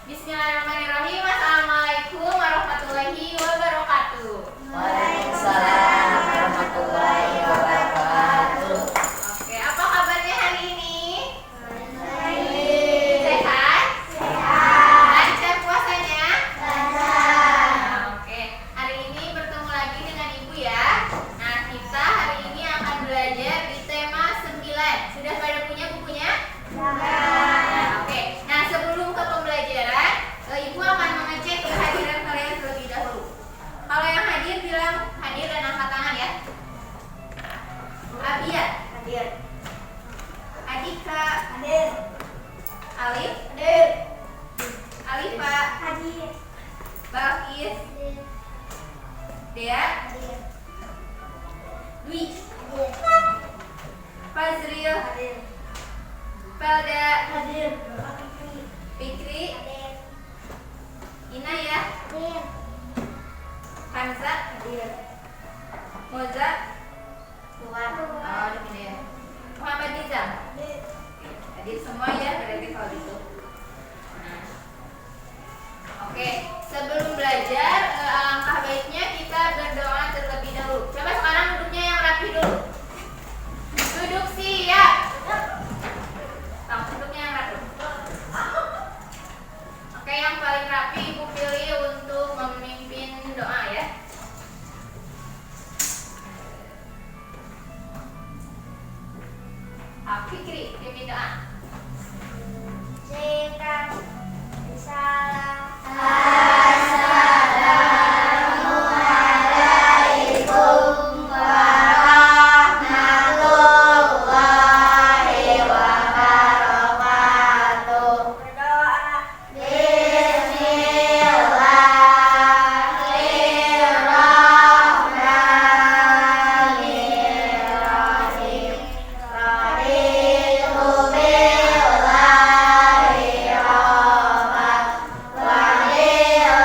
Bismillahirrahmanirrahim. Assalamualaikum warahmatullahi wabarakatuh. Waalaikumsalam warahmatullahi wabarakatuh. Oke, apa kabarnya hari ini? Baik. Sehat? Sehat. Lancar puasanya? Lancar. Nah, oke, hari ini bertemu lagi dengan Ibu ya. Nah, kita hari ini akan belajar di tema 9. Sudah pada punya bukunya? Nah, oke. Nah, sebelum ke pembelajaran, Ibu akan mengecek kehadiran kalian terlebih dahulu. Kalau yang hadir bilang hadir dan angkat tangan ya. Abia, Hadir. Adika, Hadir. Alif, Hadir. Alifa, Hadir. Balkis, Dea, Hadir. Dwi, Hadir. Fazril, Hadir. Pelda, Hadir. Fikri, Hadir. Inayah, Hadir. Hamza, Hadir. Moza, Keluar. oh begini ya. Muhammad Nizam, Hadir. hadir semua ya berarti kalau gitu. Nah, oke, sebelum belajar alangkah baiknya kita berdoa terlebih dahulu. Coba sekarang duduknya yang rapi dulu. Duduk siap. Duduknya yang rapi. Oke, yang paling rapi Ibu pilih untuk memimpin doa ya. Fikri, pimpin doa. Assalamualaikum warahmatullahi wabarakatuh. Berdoa. Bismillahirrahmanirrahim. Raditu billahi rabban wa bil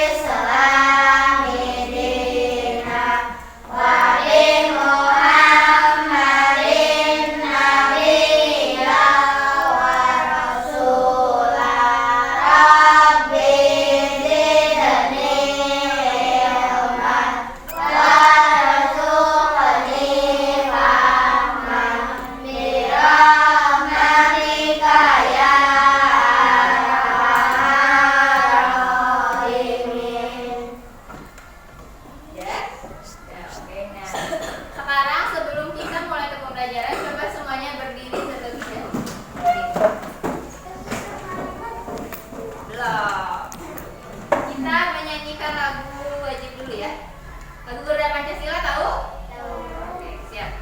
islami dinan wa bi Muhammadin nabiyyan wa rasulan. Rabbi zidni ilman warzuqni fahman birahmatika ya arhamar rahimin. Ya, oke. Nah, sekarang sebelum kita mulai ke pembelajaran, coba semuanya berdiri terlebih dahulu. Belum. Kita menyanyikan lagu wajib dulu ya. Lagu Garuda Pancasila tahu? Oke, siap.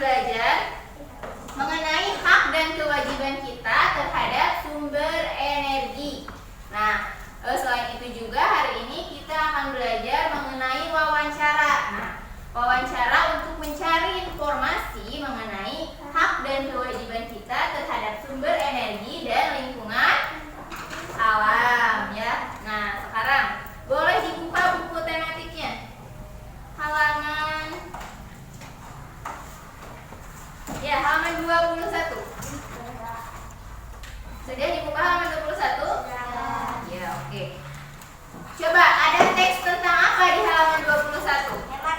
belajar mengenai hak dan kewajiban kita terhadap sumber energi. Nah, selain itu juga hari ini kita akan belajar mengenai wawancara. Nah, wawancara untuk mencari informasi mengenai hak dan kewajiban kita terhadap sumber energi dan lingkungan alam ya. Nah, sekarang boleh dibuka buku tematiknya. Halaman halaman 21. Sudah dibuka halaman 21? Ya, oke. Coba ada teks tentang apa di halaman 21? Hemat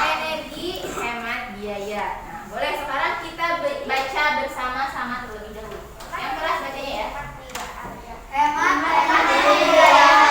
energi, hemat biaya. Nah, boleh sekarang kita baca bersama-sama terlebih dahulu. Yang kelas bacanya ya. Hemat energi biaya.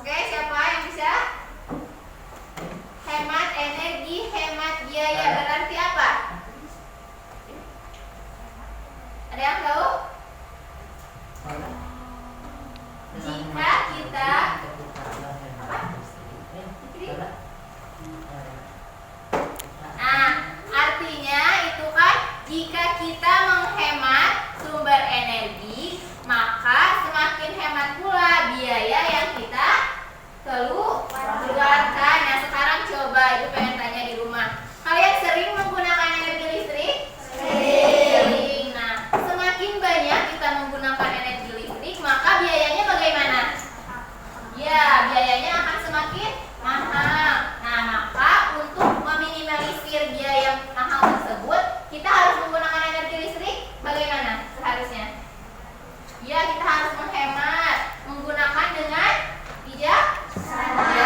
Oke, siapa yang bisa? Hemat energi, hemat biaya berarti apa? Ada yang tahu? Jika kita artinya itu kan jika kita menghemat sumber energi, maka semakin hemat pula biaya yang kita keluarkan. Nah, sekarang coba itu pengen tanya di rumah. Kalian sering menggunakan energi listrik? Sering. Nah, semakin banyak kita menggunakan energi listrik, maka biayanya bagaimana? Ya, biayanya akan semakin mahal. Nah, maka untuk meminimalisir biaya mahal tersebut, kita harus menggunakan energi listrik bagaimana seharusnya? Ya, kita harus menghemat, menggunakan dengan bijaksana.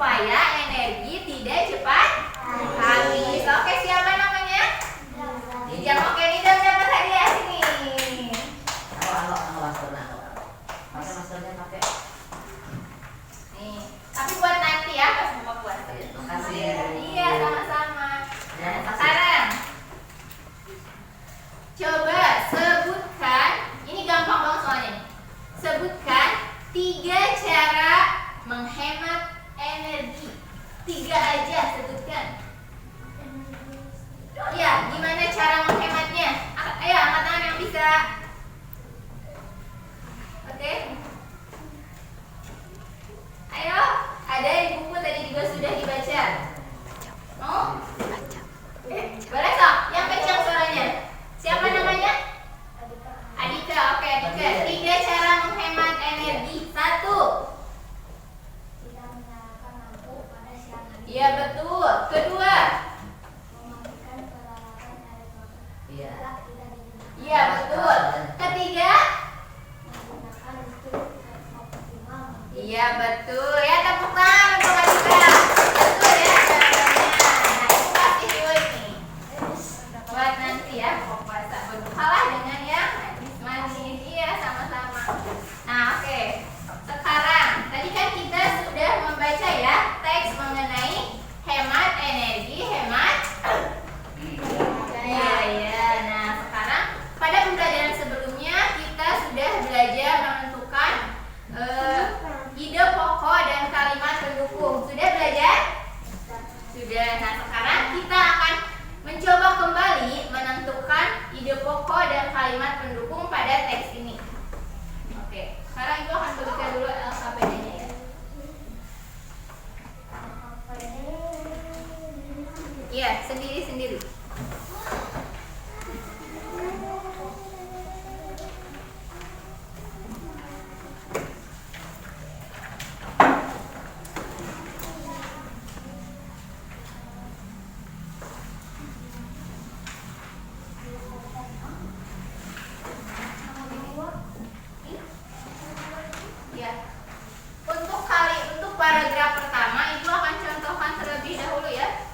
supaya energi tidak cepat habis. Oke, siapa namanya? Nidam. Oke, Nidam dapat hadiah sini. Maskernya pakai. Nih, tapi buat nanti ya pas buka puasa. Makasih. Iya, sama-sama. Ya, Nah, sekarang coba sebutkan, ini gampang banget soalnya nih. Sebutkan 3 cara menghemat energi. 3 aja sebutkan. Ya, gimana cara menghematnya? Ayo, angkat tangan yang bisa. Oke. Ayo, ada di buku tadi juga sudah dibaca. Mau? Boleh sok? Yang kencang suaranya. Siapa namanya? Adika. Oke, Adika. 3 cara menghemat energi. 1. Tidak menyalakan lampu pada siang hari. Iya, betul. 2. Mematikan peralatan elektronik. Iya. Tidak digunakan. Iya, betul. 3. Menggunakan listrik optimal. Iya, betul. Ya, tepuk tangan untuk Adika. Betul ya jawabannya. Nah, itu kasih reward nih. Buat nanti ya buka puasa. Berbukalah dengan yang manis. Iya, sama-sama. Nah, oke. Sekarang tadi kan kita sudah membaca ya teks mengenai hemat energi, hemat biaya. Nah, sekarang pada pembelajaran sebelumnya kita sudah belajar menentukan ide pokok dan kalimat pendukung. Sudah belajar? Sudah. Nah, sekarang kita akan mencoba kembali menentukan ide pokok dan kalimat pendukung pada teks ini. Oke, sekarang Ibu akan berikan dulu LKPD-nya ya. Iya, sendiri-sendiri. Ya. Untuk paragraf pertama Ibu akan contohkan terlebih dahulu ya.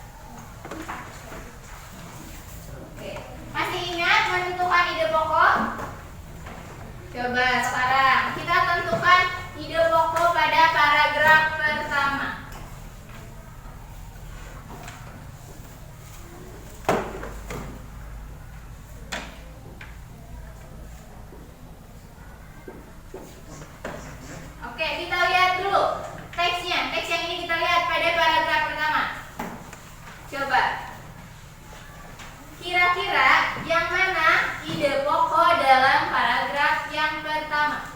Oke. Masih ingat menentukan ide pokok? Coba sekarang kita tentukan ide pokok pada paragraf pertama. Oke, kita lihat dulu teksnya. Teks yang ini kita lihat pada paragraf pertama. Coba. Kira-kira yang mana ide pokok dalam paragraf yang pertama?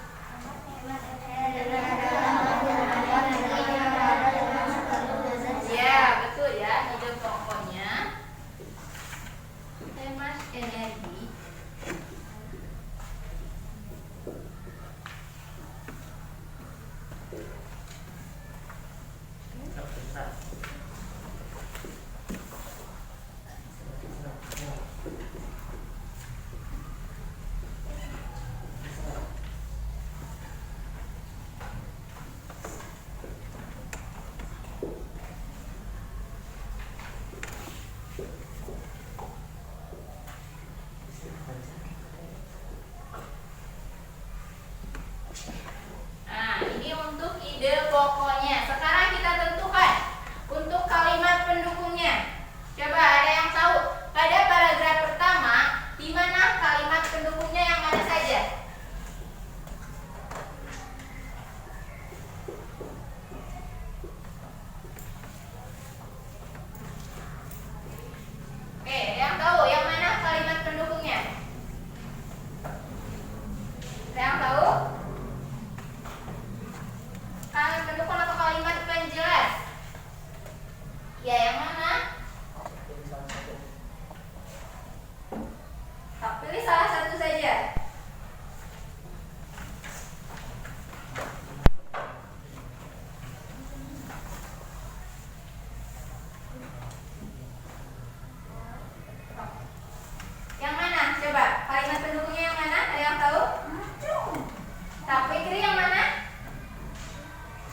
Ya, betul ya. Ide pokoknya hemat energi. Nah, ini untuk ide pokoknya. Sekarang kita tentukan untuk kalimat pendukungnya. Coba ada yang tahu pada paragraf pertama di mana kalimat pendukungnya yang mana saja? Oke, ada yang tahu yang mana kalimat pendukungnya? Ada yang tahu? Kalimat pendukung atau kalimat penjelas? Ya, yang mana? Pilih salah satu saja. Yang mana? Coba kalimat pendukungnya yang mana? Ada yang tahu? Tak Fikri yang mana?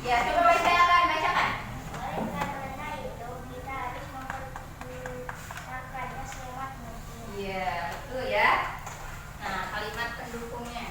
Ya, coba bacakan. betul ya. Nah, kalimat pendukungnya.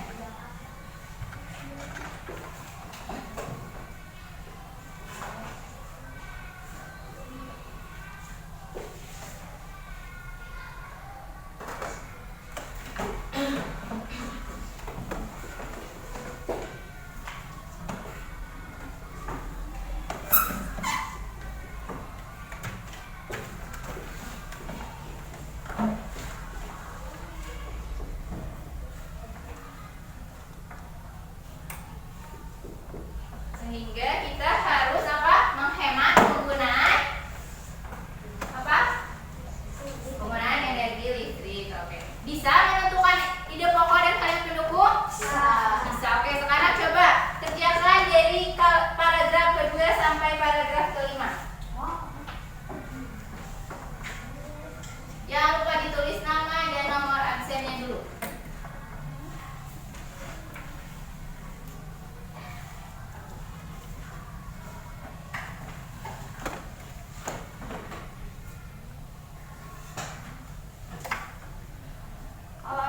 Sehingga kita harus apa? Menghemat penggunaan apa? Penggunaan energi listrik. Oke. Bisa menentukan ide pokok dan kalimat pendukung? Bisa. Oke, sekarang coba kerjakan dari paragraf kedua sampai paragraf kelima. Jangan lupa ditulis nama dan nomor absennya dulu. Kalau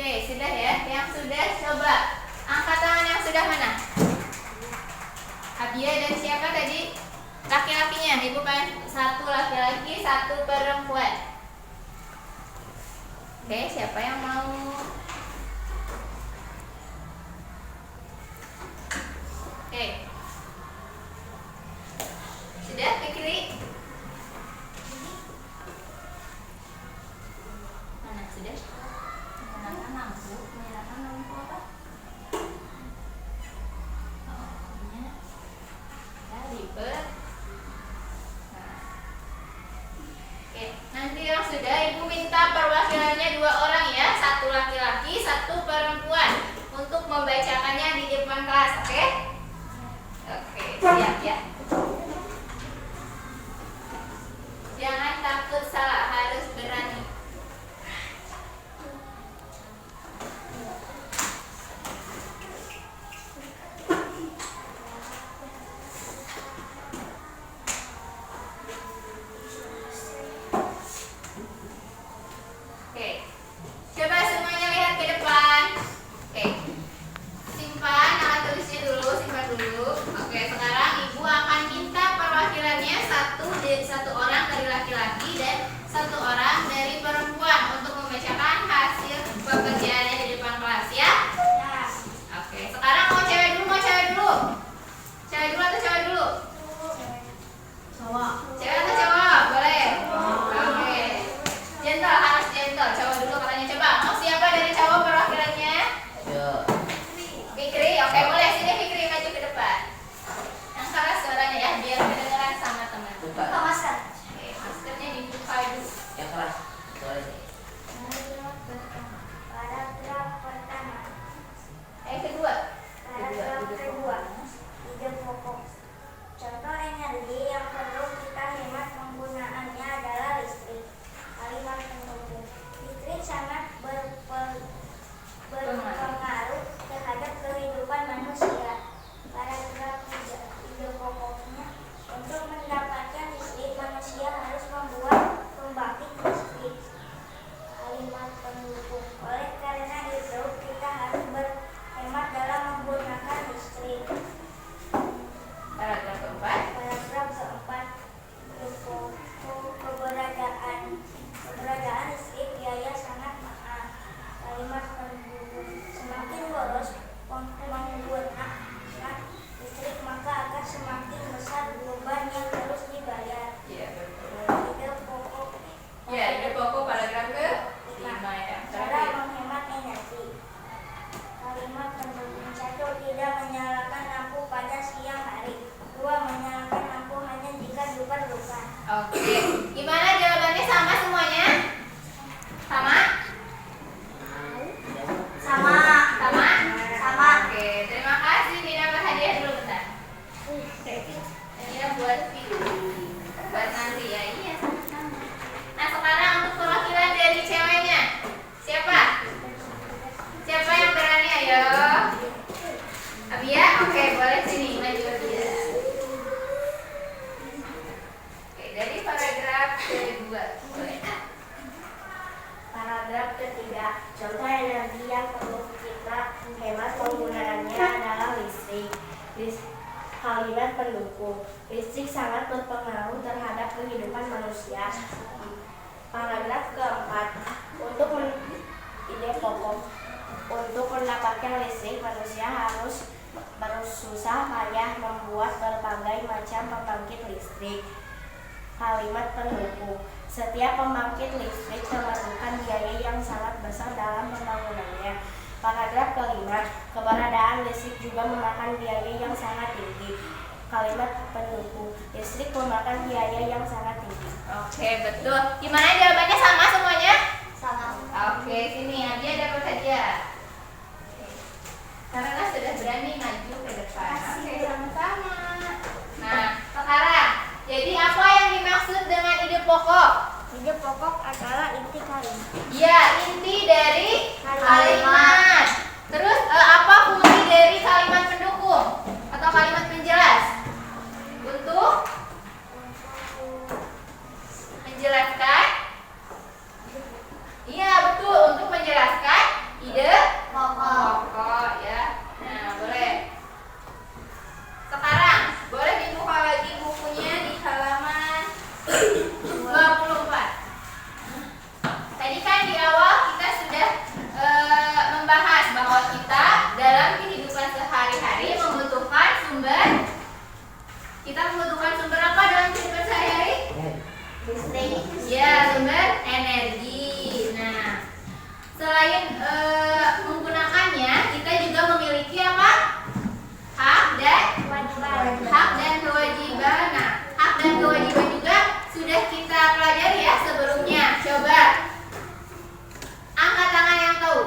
Oke, sudah ya. Yang sudah coba angkat tangan yang sudah mana? Abia dan siapa tadi? Laki-lakinya. Ibu kan satu laki-laki, satu perempuan. Oke, siapa yang mau? Oke. Sudah ke kiri? Mana sudah? Menyalakan lampu apa? Oh, ini ya ribet. Nah. Oke, nanti yang sudah ibu minta perwakilannya 2 orang ya, satu laki-laki, satu perempuan untuk membacakannya di depan kelas, oke? Oke, siap ya. Jangan takut salah, harus berani. Oke, coba semuanya lihat ke depan. Oke, simpan alat tulisnya dulu, simpan dulu. Oke, sekarang ibu akan minta perwakilannya satu orang dari laki-laki dan satu orang dari perempuan untuk membacakan hasil pekerjaannya di depan kelas ya. Oke, sekarang mau cewek dulu, Cewek dulu atau cowok dulu? Cowok. Cewek atau cowok? Boleh. Oke. Gentle, harus gentle. Cowok dulu katanya. Coba, mau siapa dari cowok perwakilannya? Yo. Fikri, oke boleh. Sini Fikri maju ke depan. Yang keras suaranya ya, biar kedengeran sama teman. Buka. Masker. Oke, maskernya dibuka dulu. Yang keras. Suaranya. Paragraf pertama. Kedua. Paragraf kedua. Ide pokok. Contoh energi yang perlu kita hemat penggunaannya adalah listrik. Kalimat pendukung. Listrik sangat berpengaruh terhadap kehidupan manusia. Paragraf 3. Ide pokoknya. Untuk mendapatkan listrik, manusia harus membuat pembangkit listrik. Kalimat pendukung. Oleh karena itu, kita harus berhemat dalam menggunakan listrik. Paragraf keempat. Paragraf keempat. Keberadaan listrik biaya sangat mahal. Kalimat pendukung. Semakin boros menggunakan listrik, maka akan semakin besar beban yang harus dibayar. Iya, betul. Ide pokok. Ya, ide pokok paragraf ke-5 ya. Cara menghemat energi. Kalimat pendukung. 1. Tidak menyalakan lampu pada siang hari. 2. Menyalakan lampu hanya jika diperlukan. Oke, gimana jawabannya sama semuanya? Sama? Sama. Sama? Sama. Oke, terima kasih. Nina berhadiah dulu bentar. Ini buat Fikri. Buat nanti ya. Iya, sama-sama. Nah, sekarang untuk perwakilan dari ceweknya. Siapa? Siapa yang berani? Ayo. Abia? Oke, boleh sini. Maju Abia. Oke, dari paragraf kedua. Boleh. Paragraf ketiga. Contoh energi yang perlu kita hemat penggunaannya adalah listrik. Kalimat pendukung. Listrik sangat berpengaruh terhadap kehidupan manusia. Paragraf keempat. Ide pokok. Untuk mendapatkan listrik, manusia harus bersusah payah membuat berbagai macam pembangkit listrik. Kalimat pendukung. Setiap pembangkit listrik memerlukan biaya yang sangat besar dalam pembangunannya. Paragraf kelima. Keberadaan listrik juga memakan biaya yang sangat tinggi. Kalimat pendukung. Listrik memakan biaya yang sangat tinggi. Oke, betul. Gimana jawabannya sama semuanya? Sama. Oke, sini Abia dapat hadiah. Karena sudah berani maju ke depan. Oke, sama-sama. Nah, sekarang, jadi apa yang dimaksud dengan ide pokok? Ide pokok adalah inti kalimat. Ya, inti dari kalimat. Terus apa fungsi dari kalimat pendukung atau kalimat penjelas? Untuk menjelaskan. Iya, betul, untuk menjelaskan ide Ya, sumber energi. Nah, selain menggunakannya, kita juga memiliki apa? Hak dan kewajiban. Nah, hak dan kewajiban juga sudah kita pelajari ya sebelumnya. Coba angkat tangan yang tahu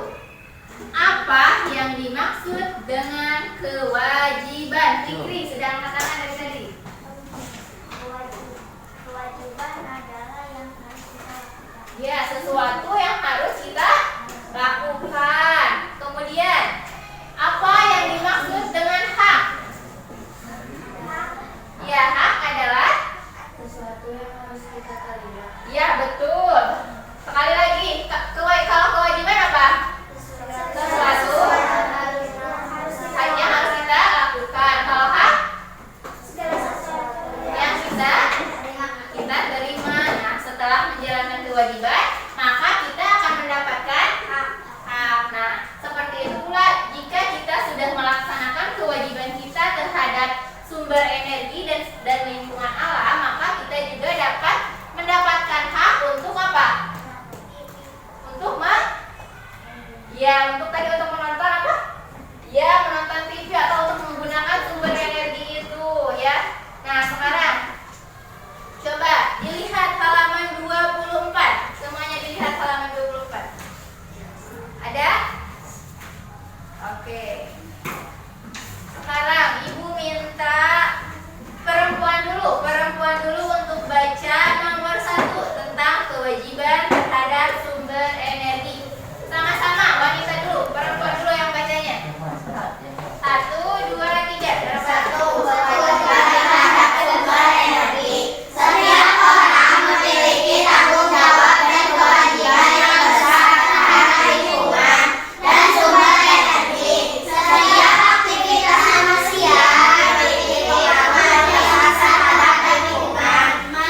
apa yang dimaksud dengan kewajiban. Fikri sudah angkat tangan dari tadi. Kewajiban adalah yang harus kita lakukan. Ya, sesuatu yang harus kita lakukan. Kemudian, apa yang dimaksud dengan hak? Ya, hak adalah Sesuatu yang harus kita terima. ya, betul. Sekali lagi, kalau kewajiban apa? Sesuatu hanya harus kita lakukan. Kalau hak yang kita terima. Nah, setelah menjalankan kewajiban, maka kita akan mendapatkan hak. Nah, seperti itu pula jika kita sudah melaksanakan kewajiban kita terhadap sumber energi dan lingkungan alam, maka kita juga dapat mendapatkan hak untuk apa? Untuk untuk menonton apa? Ya, menonton TV atau untuk menggunakan sumber energi itu ya. Nah, sekarang coba dilihat halaman 24. Semuanya dilihat halaman 24. Ada? Oke. Sekarang Ibu minta perempuan dulu untuk baca nomor 1 tentang kewajiban terhadap sumber energi. Sama-sama wanita dulu, perempuan dulu yang bacanya. 1, 2, 3. Satu, kewajiban terhadap sumber energi. Setiap orang memiliki tanggung jawab dan kewajiban yang besar terhadap lingkungan dan sumber energi. Setiap aktivitas manusia memiliki pengaruh yang besar terhadap lingkungan.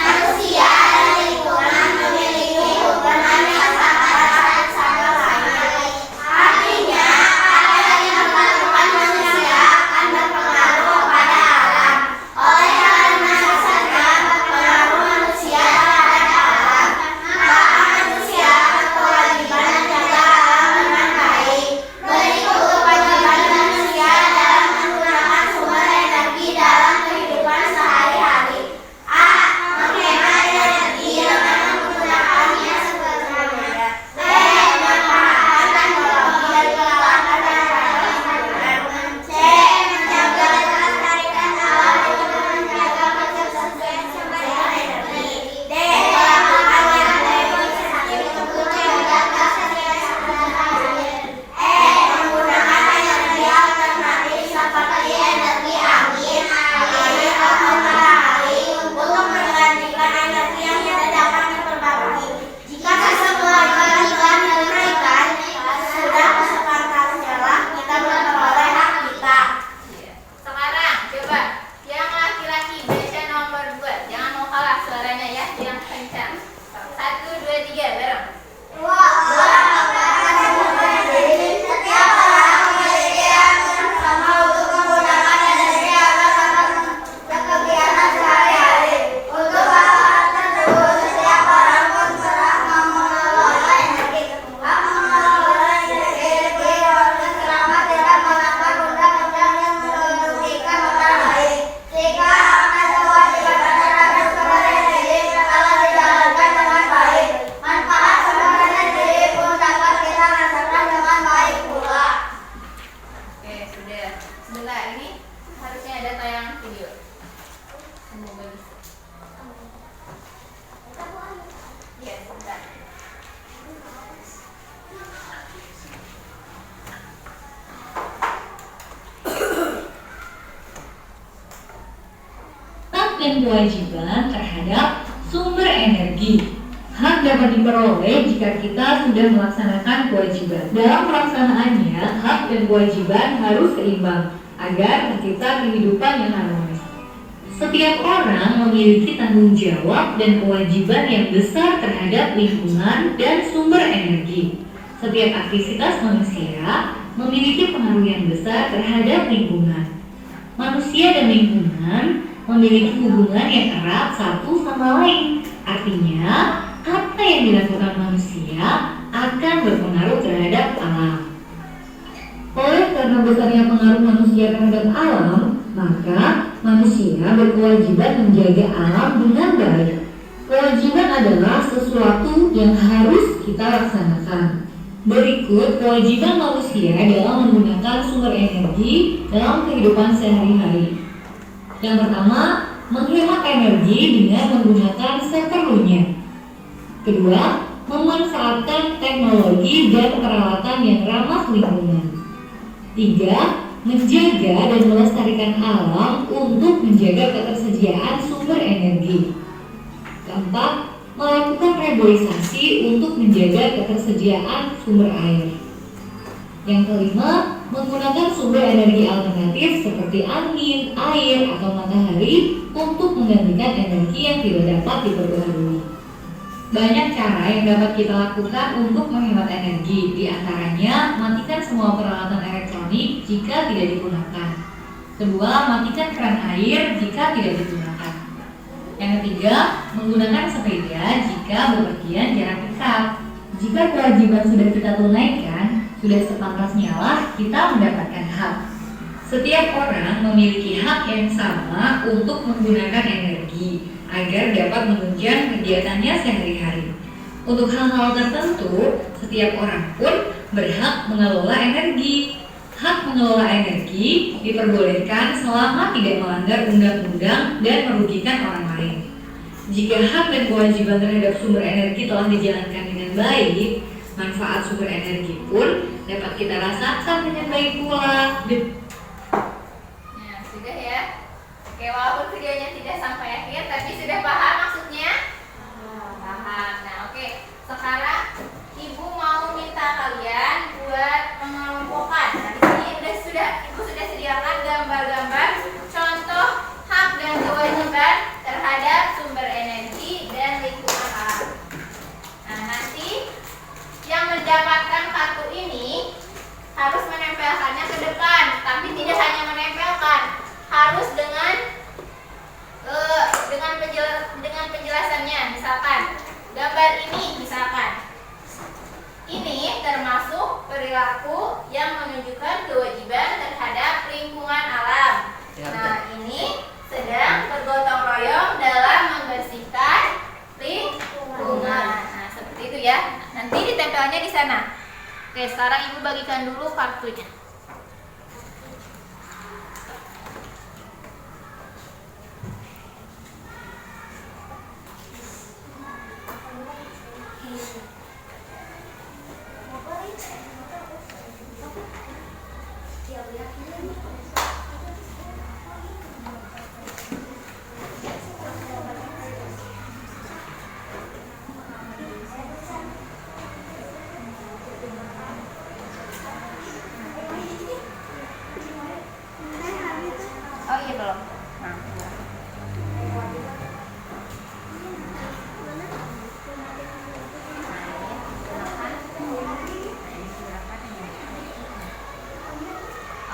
Manusia dan lingkungan memiliki hubungan yang sangat erat satu sama lain. Artinya, apa yang dilakukan manusia akan berpengaruh pada alam. Oleh karena sadar berpengaruh manusia terhadap alam, maka manusia berkewajiban menjaga alam dengan baik. Berikut kewajiban manusia dalam menggunakan sumber energi dalam kehidupan sehari-hari. A. Menghemat energi dengan menggunakannya sepenuhnya. B. Memanfaatkan teknologi dan peralatan yang ramah lingkungan. C. Menjaga kelestarian alam dengan menjaga ketersediaan sumber energi. D. Melakukan yang demonstrasi untuk menjaga ketersediaan sumber air. E. Menggunakan energi alternatif seperti energi angin, air, atau matahari untuk menggantikan energi yang tidak dapat diperbarui. Jika semua kewajiban diberikan, sudah sepantasnya lah kita memperoleh hak kita. Sekarang coba yang laki-laki baca nomor 2. Jangan mau kalah suaranya ya, yang kencang. 1, 2, 3 bareng. Setiap orang memiliki hak yang sama untuk menggunakan energi agar dapat kegiatan sehari-hari. Untuk hal tersebut, setiap orang berhak mengelola energi. Hak mengelola energi selama tidak melanggar undang-undang yang merugikan orang lain. Jika hak dan kewajiban terhadap sumber energi telah dijalankan dengan baik, manfaat sumber energi pun dapat kita rasakan dengan baik pula. Oke, sudah. Sebentar, ini harusnya ada tayangan video. Semoga bisa. Iya, sebentar. Hak dan kewajiban terhadap sumber energi. Hak dapat diperoleh jika kita sudah melaksanakan kewajiban. Dalam pelaksanaannya, hak dan kewajiban harus seimbang agar tercipta kehidupan yang harmonis. Setiap orang memiliki tanggung jawab dan kewajiban yang besar terhadap lingkungan dan sumber energi. Setiap aktivitas manusia memiliki pengaruh yang besar terhadap lingkungan. Manusia dan lingkungan memiliki hubungan yang erat satu sama lain. Artinya, yang dilakukan manusia akan berpengaruh terhadap alam. Oleh karena besarnya pengaruh manusia terhadap alam, maka manusia berkewajiban menjaga alam dengan baik. Kewajiban adalah sesuatu yang harus kita laksanakan. Berikut kewajiban manusia dalam menggunakan sumber energi dalam kehidupan sehari-hari. Yang pertama, menghemat energi dengan menggunakan seperlunya. Kedua, memanfaatkan teknologi dan peralatan yang ramah lingkungan. Tiga, menjaga dan melestarikan alam untuk menjaga ketersediaan sumber energi. Keempat, melakukan reboisasi untuk menjaga ketersediaan sumber air. Yang kelima, menggunakan sumber energi alternatif seperti angin, air, atau matahari untuk menggantikan energi yang tidak dapat diperbaharui. Banyak cara yang dapat kita lakukan untuk menghemat energi, di antaranya matikan semua peralatan elektronik jika tidak digunakan. Kedua, matikan keran air jika tidak digunakan. Yang ketiga, menggunakan sepeda jika bepergian jarak dekat. Jika kewajiban sudah kita tunaikan, sudah sepantasnya lah kita mendapatkan hak. Setiap orang memiliki hak yang sama untuk menggunakan energi agar dapat menunjang kegiatannya sehari-hari. Untuk hal-hal tertentu, setiap orang pun berhak mengelola energi. Hak mengelola energi diperbolehkan selama tidak melanggar undang-undang dan merugikan orang lain. Jika hak dan kewajiban terhadap sumber energi telah dijalankan dengan baik, manfaat sumber energi pun dapat kita rasakan dengan baik pula. Nah, sudah ya. Oke, walaupun videonya tidak sampai akhir, tapi sudah paham maksudnya? Paham. Nah, oke. Sekarang Ibu mau minta kalian buat mengelompokkan. Nah, di sini Ibu sudah sediakan gambar-gambar contoh hak dan kewajiban terhadap sumber energi dan lingkungan alam. Nah, nanti yang mendapatkan kartu ini harus menempelkannya ke depan, tapi tidak hanya menempelkan, harus dengan penjelasannya. Misalkan gambar ini, ini termasuk perilaku yang menunjukkan kewajiban terhadap lingkungan alam. Nah, ini sedang bergotong royong dalam membersihkan lingkungan. Nah, seperti itu ya. Nanti ditempelnya di sana. Oke, sekarang Ibu bagikan dulu kartunya. Oh iya belum. Nah.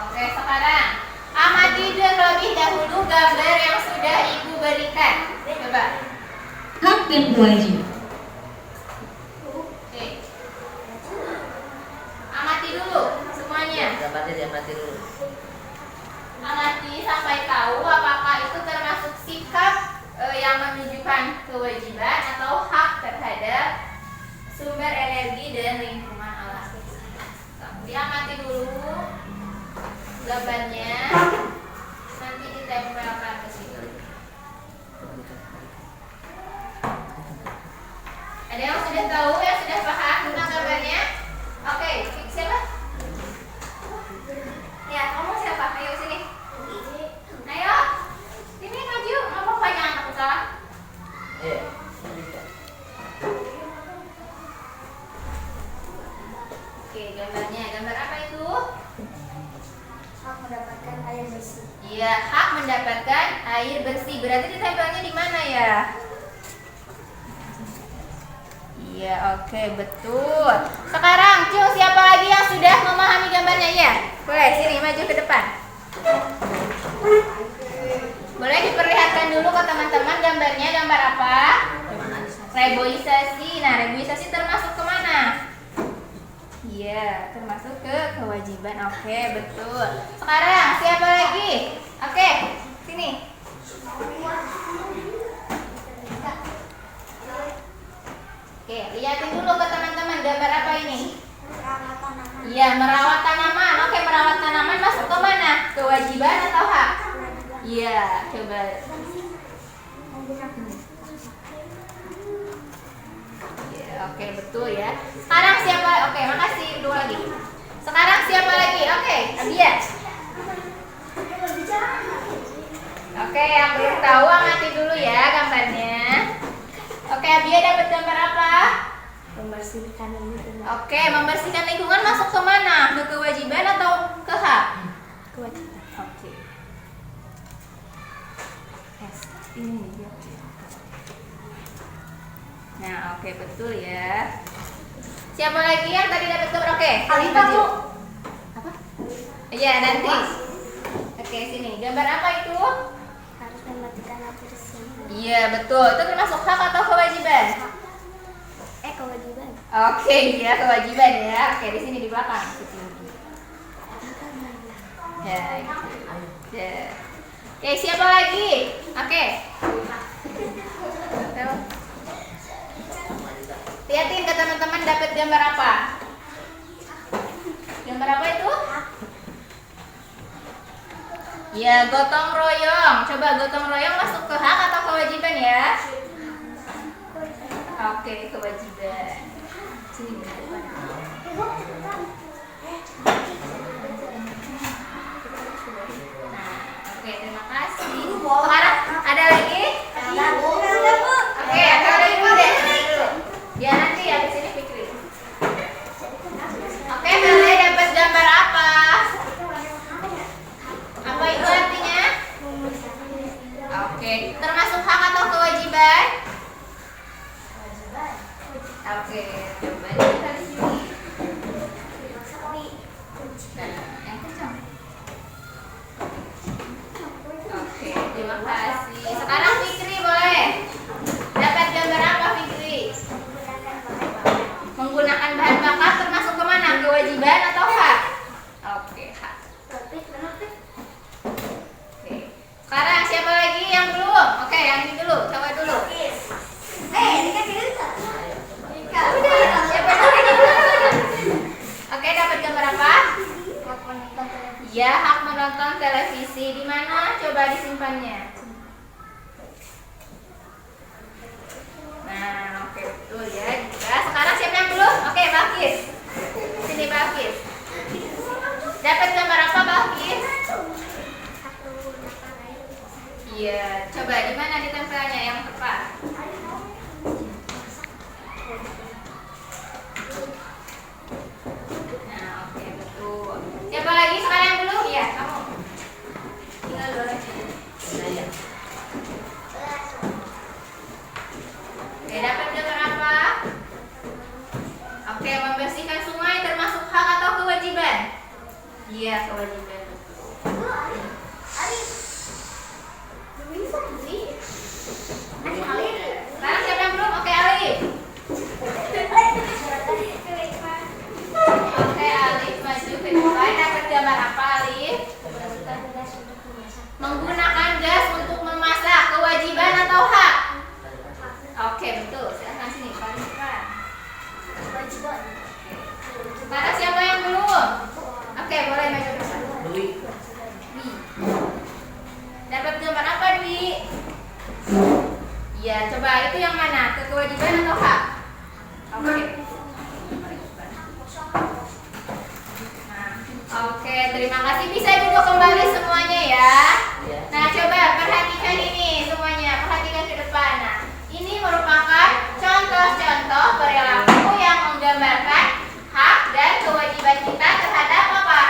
Oke, sekarang amati terlebih dahulu gambar yang sudah Ibu berikan. Coba. Hak dan kewajiban. Oke. Amati dulu semuanya. Amati dulu. Amati sampai tahu apakah itu termasuk sikap yang menunjukkan kewajiban atau hak terhadap sumber energi dan lingkungan alam. Diamati dulu gambarnya, nanti ditempelkan ke situ. Ada yang sudah tahu, yang sudah paham tentang gambarnya? Oke, siapa? Ya, kamu siapa? Ayo sini. Ayo, sini maju. Nggak apa-apa, jangan takut salah. Oke, gambarnya. Gambar apa itu? Hak mendapatkan air bersih. Iya, hak mendapatkan air bersih. Berarti ditempelnya di mana ya? Iya, oke, betul. Sekarang, siapa lagi yang sudah memahami gambarnya ya? Boleh, sini maju ke depan. Boleh diperlihatkan dulu ke teman-teman gambarnya, gambar apa? Reboisasi. Nah, reboisasi termasuk kemana? Iya, termasuk ke kewajiban. Oke, betul. Sekarang siapa lagi? Oke, sini. Oke, lihatin dulu ke teman-teman gambar apa ini? Iya, merawat tanaman. Oke, merawat tanaman masuk ke mana? Kewajiban atau hak? Iya, coba. Ya, oke, betul ya. Sekarang siapa? Oke, makasih. Dua lagi. Sekarang siapa lagi? Oke, Abia. Oke, yang belum tahu amati dulu ya gambarnya. Oke, Abia dapat gambar apa? Membersihkan lingkungan. Oke, membersihkan lingkungan masuk ke mana? Ke kewajiban atau ke hak? Kewajiban. Oke. Ini dia. Nah, oke, betul ya. Siapa lagi yang tadi dapat gambar? Oke, Alita, Bu. Apa? Iya, nanti. Oke, sini. Gambar apa itu? Harus mematikan api bersih. Iya, betul. Itu termasuk hak atau kewajiban? Kewajiban. Oke, iya, kewajiban ya. Oke, di sini di belakang. Ya, gitu. Ya. Oke, siapa lagi? Oke. Lihatin ke teman-teman dapat gambar apa? Gambar apa itu? Ya, gotong royong. Coba gotong royong masuk ke hak atau kewajiban ya? Oke, kewajiban. Sini di depan. Oke, terima kasih. Sekarang ada lagi? Oke, ada lagi deh. Ya nanti habis ini Fikri. Oke, boleh dapat gambar apa? Apa itu artinya? Oke, termasuk hak atau kewajiban? Oke, coba kita di sini. Yang kencang. Oke, terima kasih. Sekarang Fikri boleh. Dapat gambar apa Fikri? Menggunakan bahan bakar termasuk kemana? Kewajiban atau hak? Oke, hak. Oke. Sekarang siapa lagi yang belum? Oke, yang ini dulu. Coba dulu. Siapa dulu? Oke, dapat gambar apa? Ya, hak menonton televisi. Di mana? Coba disimpannya. Nah, oke, betul ya. Juga. Sekarang siapa yang belum? Oke, Bakis. Sini Bakis. Dapat gambar apa Bakis? Iya, coba di mana ditempelnya yang tepat? Nah, oke, betul. Siapa lagi sekarang yang belum? Ya, kamu. Tinggal dulu aja. Oke, dapat gambar apa? Oke, membersihkan sungai termasuk hak atau kewajiban? Iya, kewajiban. Sekarang siapa yang belum? Oke, Alif. Oke, Alif maju ke depan. Dapat gambar apa, Alif? Menggunakan gas untuk memasak, kewajiban atau hak? Oke, betul. Silahkan sini, paling depan. Sekarang siapa yang belum? Oke, boleh maju ke depan. Dwi. Dwi. Dapat gambar apa, Dwi? Ya, coba itu yang mana? Kewajiban atau hak? Oke. Nah, oke, terima kasih. Bisa duduk kembali semuanya ya. Nah, coba perhatikan ini semuanya. Perhatikan ke depan. Nah, ini merupakan contoh-contoh perilaku yang menggambarkan hak dan kewajiban kita terhadap apa?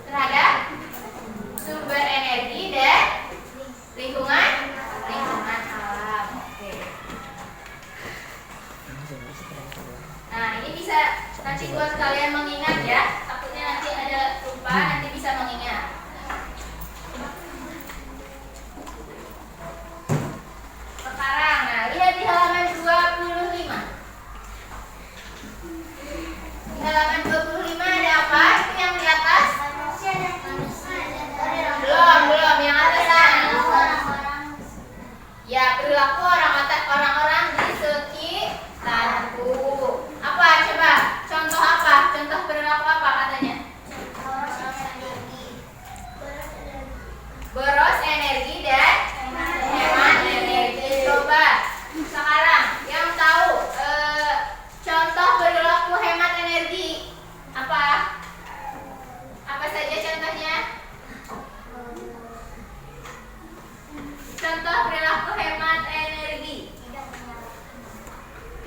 Terhadap sumber energi dan lingkungan alam. Oke. Nah, ini bisa nanti buat kalian mengingat ya. Takutnya nanti ada lupa, nanti bisa mengingat. Sekarang, nah lihat di halaman 2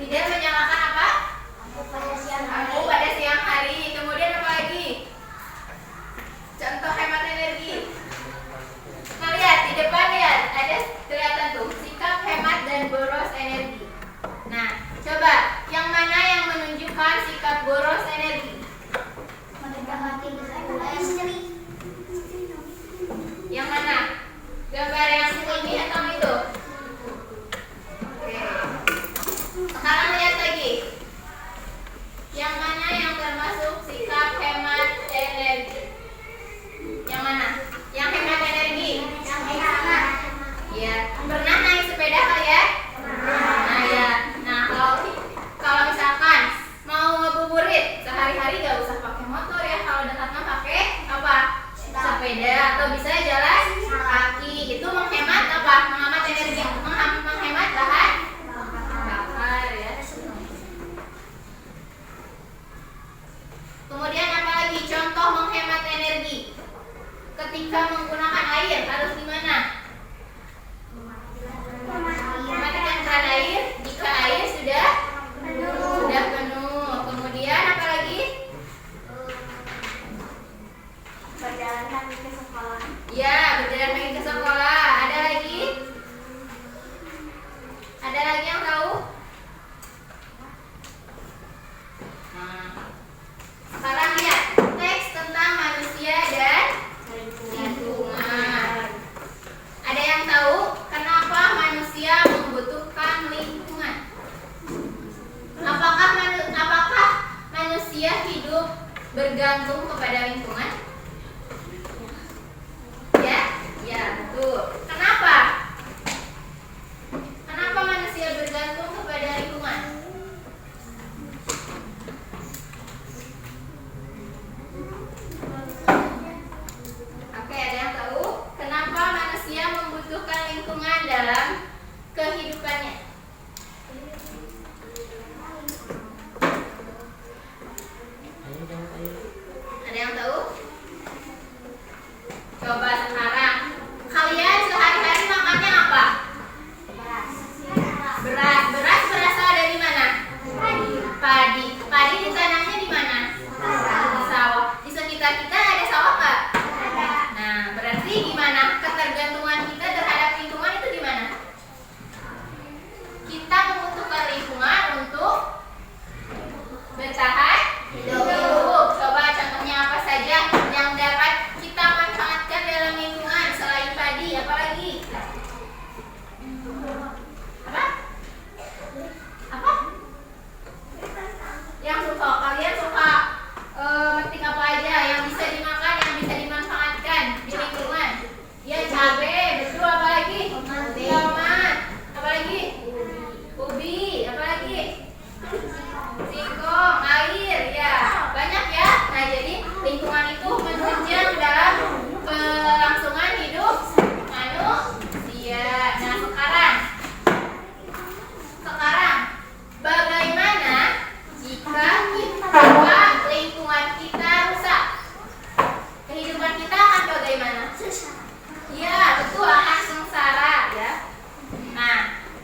Tidak menyalakan apa? pada siang Lampu pada siang hari. Kemudian apa lagi? Contoh hemat energi. Nah, lihat di depan, lihat ada kelihatan tuh sikap hemat dan boros energi. Nah, coba yang mana yang menunjukkan sikap boros energi? Yang mana? Gambar yang ini atau itu? Oke. Sekarang lihat lagi. Yang mana yang termasuk sikap hemat energi? Yang mana? Yang hemat energi? Iya. Pernah naik sepeda kalian? Nah, ya. Nah, kalau misalkan mau ngabuburit sehari-hari gak usah pakai motor ya. Kalau dekat mah pakai apa? Sepeda atau bisa jalan kaki. Itu menghemat apa? Menghemat energi, menghemat bahan bakar ya. Kemudian apa lagi? Contoh menghemat energi. Ketika menggunakan air harus gimana? Mematikan keran air jika air sudah penuh. Kemudian apa lagi? berjalan kaki ke sekolah. Ya, berjalan kaki ke sekolah. Ada lagi? Ada lagi yang tahu? Nah, sekarang lihat teks tentang manusia dan lingkungan. Ada yang tahu kenapa manusia membutuhkan lingkungan? Apakah manusia hidup bergantung kepada lingkungan? Ya, betul. Kenapa? Kenapa manusia bergantung kepada lingkungan? Oke, ada yang tahu kenapa manusia membutuhkan lingkungan dalam kehidupannya? Ada yang tahu? Coba sekarang kalian sehari-hari makannya apa? Beras berasal dari mana? Padi ditanamnya di mana? Di sawah. Di sekitar kita ada sawah nggak? Nah, berarti gimana ketergantungan kita terhadap lingkungan itu gimana? Kita membutuhkan lingkungan untuk bertahan hidup. Coba contohnya apa saja yang dapat kita manfaatkan dalam lingkungan selain padi? Apalagi? Apa? Yang kalian suka metik apa aja yang bisa dimakan, yang bisa dimanfaatkan di lingkungan? Ya, cabai, betul. Apalagi? Tomat. Apalagi? Ubi. Apalagi? Singkong, air, ya banyak ya. Nah, jadi lingkungan itu menunjang dalam kelangsungan hidup manusia. Nah, sekarang bagaimana jika lingkungan kita rusak? Kehidupan kita akan bagaimana? Ya, betul, akan sengsara ya. Nah,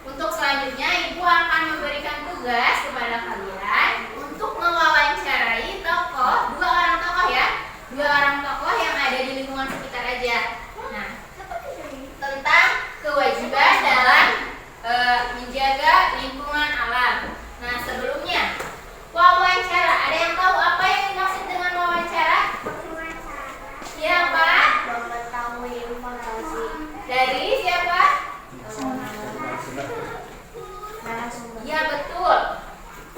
untuk selanjutnya Ibu akan memberikan tugas kepada kalian untuk mewawancarai dua orang tokoh yang ada di lingkungan sekitar aja. Nah, tentang kewajiban dalam menjaga lingkungan alam. Nah, sebelumnya wawancara. Ada yang tahu apa yang dimaksud dengan wawancara? Ya, Pak? Mengetahui informasi Dari siapa? narasumber. Ya, betul.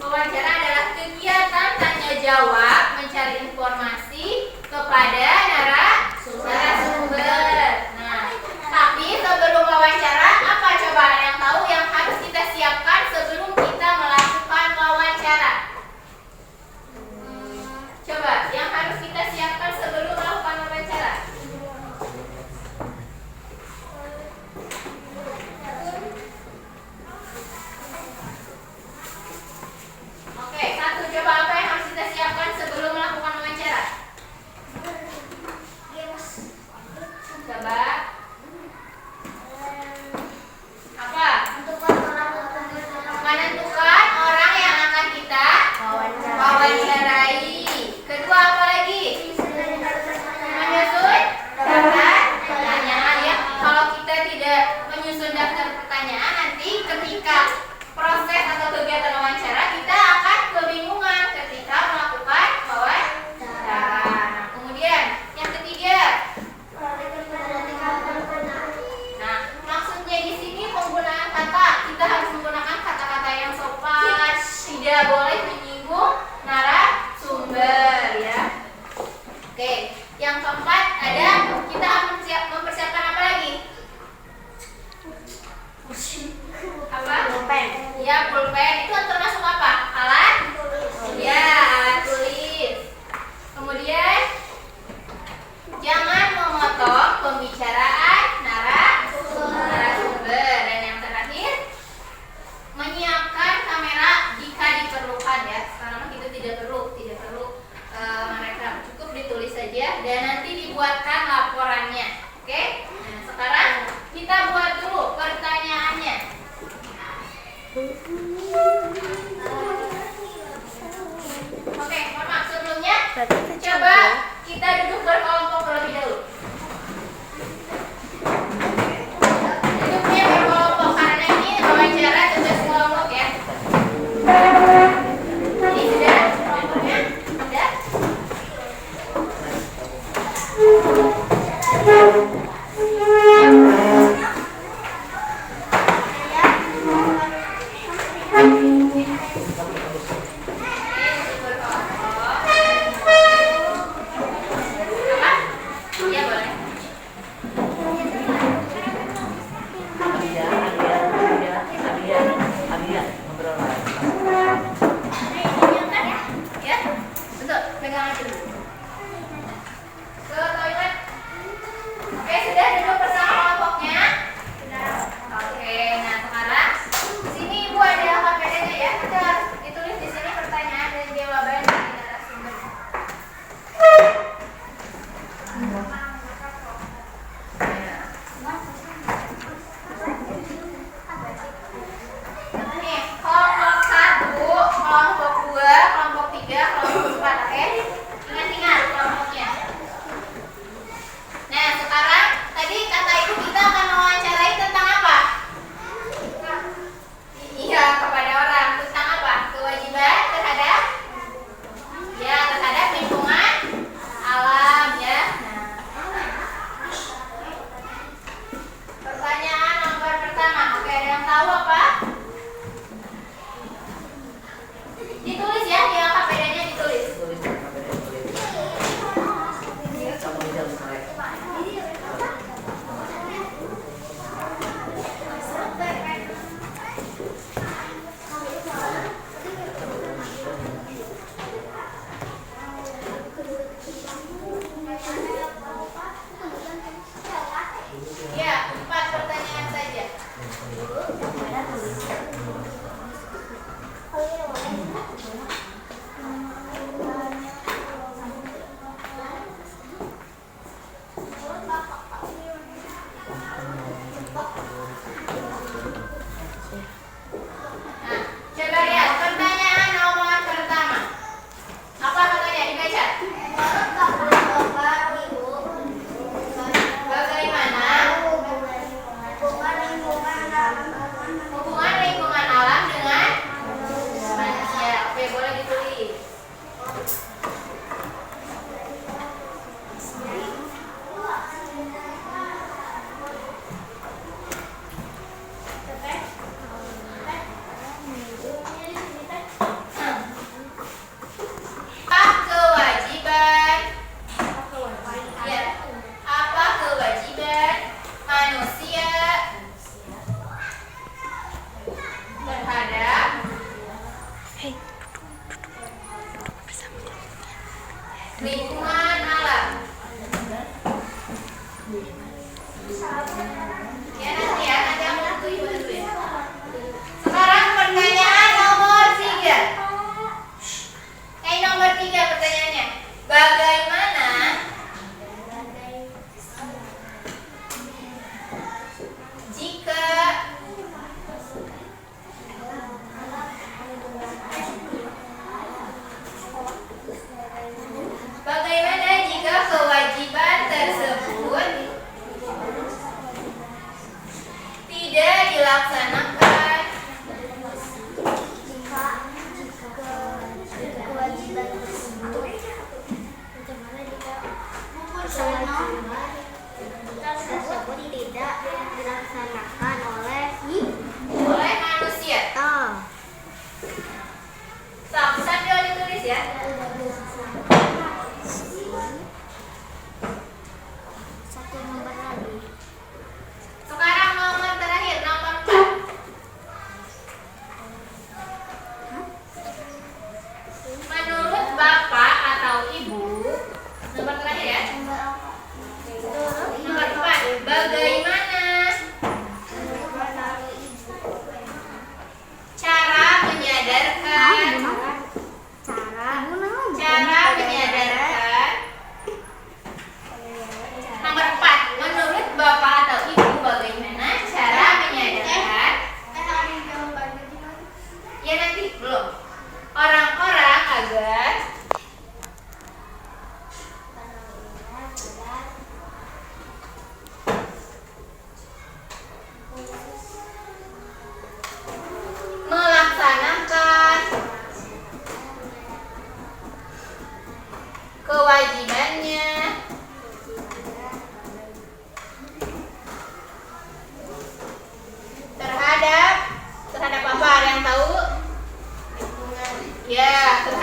Wawancara adalah kegiatan tanya jawab mencari informasi kepada narasumber. Nah, tapi sebelum wawancara apa coba yang tahu yang harus kita siapkan sebelum kita melakukan wawancara? Coba yang harus kita siapkan sebelum melakukan wawancara. Oke, satu, coba apa yang harus kita siapkan sebelum melakukan wawancara? tidak boleh menyinggung narasumber ya. Oke, yang keempat ada kita mempersiapkan apa lagi? Apa? Pulpen. Ya, pulpen itu termasuk apa? Alat? Ya, alat tulis. Kemudian jangan memotong pembicaraan narasumber. Dan yang terakhir, menyiapkan kamera jika diperlukan ya. Sekarang itu tidak perlu merekam, cukup ditulis saja dan nanti dibuatkan laporannya. Oke? Nah, sekarang kita buat dulu pertanyaannya. Oke, mohon maaf sebelumnya coba kita duduk berkelompok terlebih dahulu. Duduknya berkelompok karena ini wawancara tugas kelompok ya. Ini sudah kelompoknya? Sudah? Iya boleh. Ngobrol lagi. Ya, betul. Pegang aja dulu. Ke toilet. Oke, sudah duduk bersama kelompoknya? Sudah. Oke, nah sekarang sini Ibu ada KPD-nya ya. Nanti harus ditulis di sini pertanyaan dan jawaban dari narasumber. Nih, kelompok 1, kelompok 2, kelompok 3, kelompok 4, oke? Ingat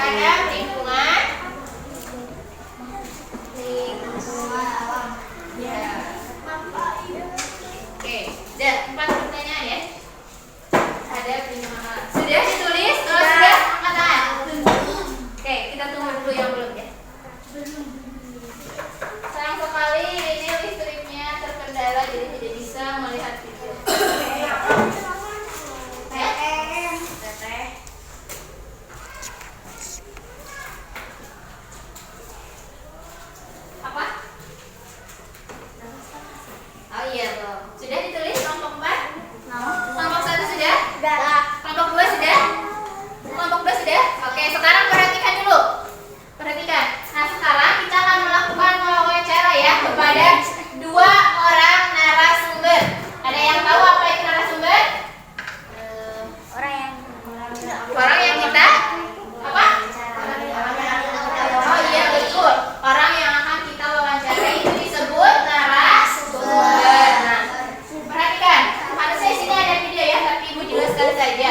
terhadap lingkungan alam. Ya. Oke, udah 4 pertanyaan ya. Terhadap lingkungan alam. Sudah ditulis? Kalau sudah, angkat tangan. Oke, kita tunggu dulu yang belum ya. Sayang sekali ini listriknya terkendala jadi tidak bisa melihat video. Apa? Oh iya belum. Sudah ditulis kelompok 4? Kelompok 1 sudah? Kelompok 2 sudah? Kelompok 2 sudah? Oke, sekarang perhatikan dulu. Perhatikan. Nah, sekarang kita akan melakukan wawancara ya kepada 2 orang narasumber. Ada yang tahu apa itu narasumber? Orang yang kita apa? Oh iya betul. Orang yang akan kita wawancarai itu disebut narasumber. Nah, perhatikan. Harusnya sini ada video ya, tapi Ibu jelaskan saja.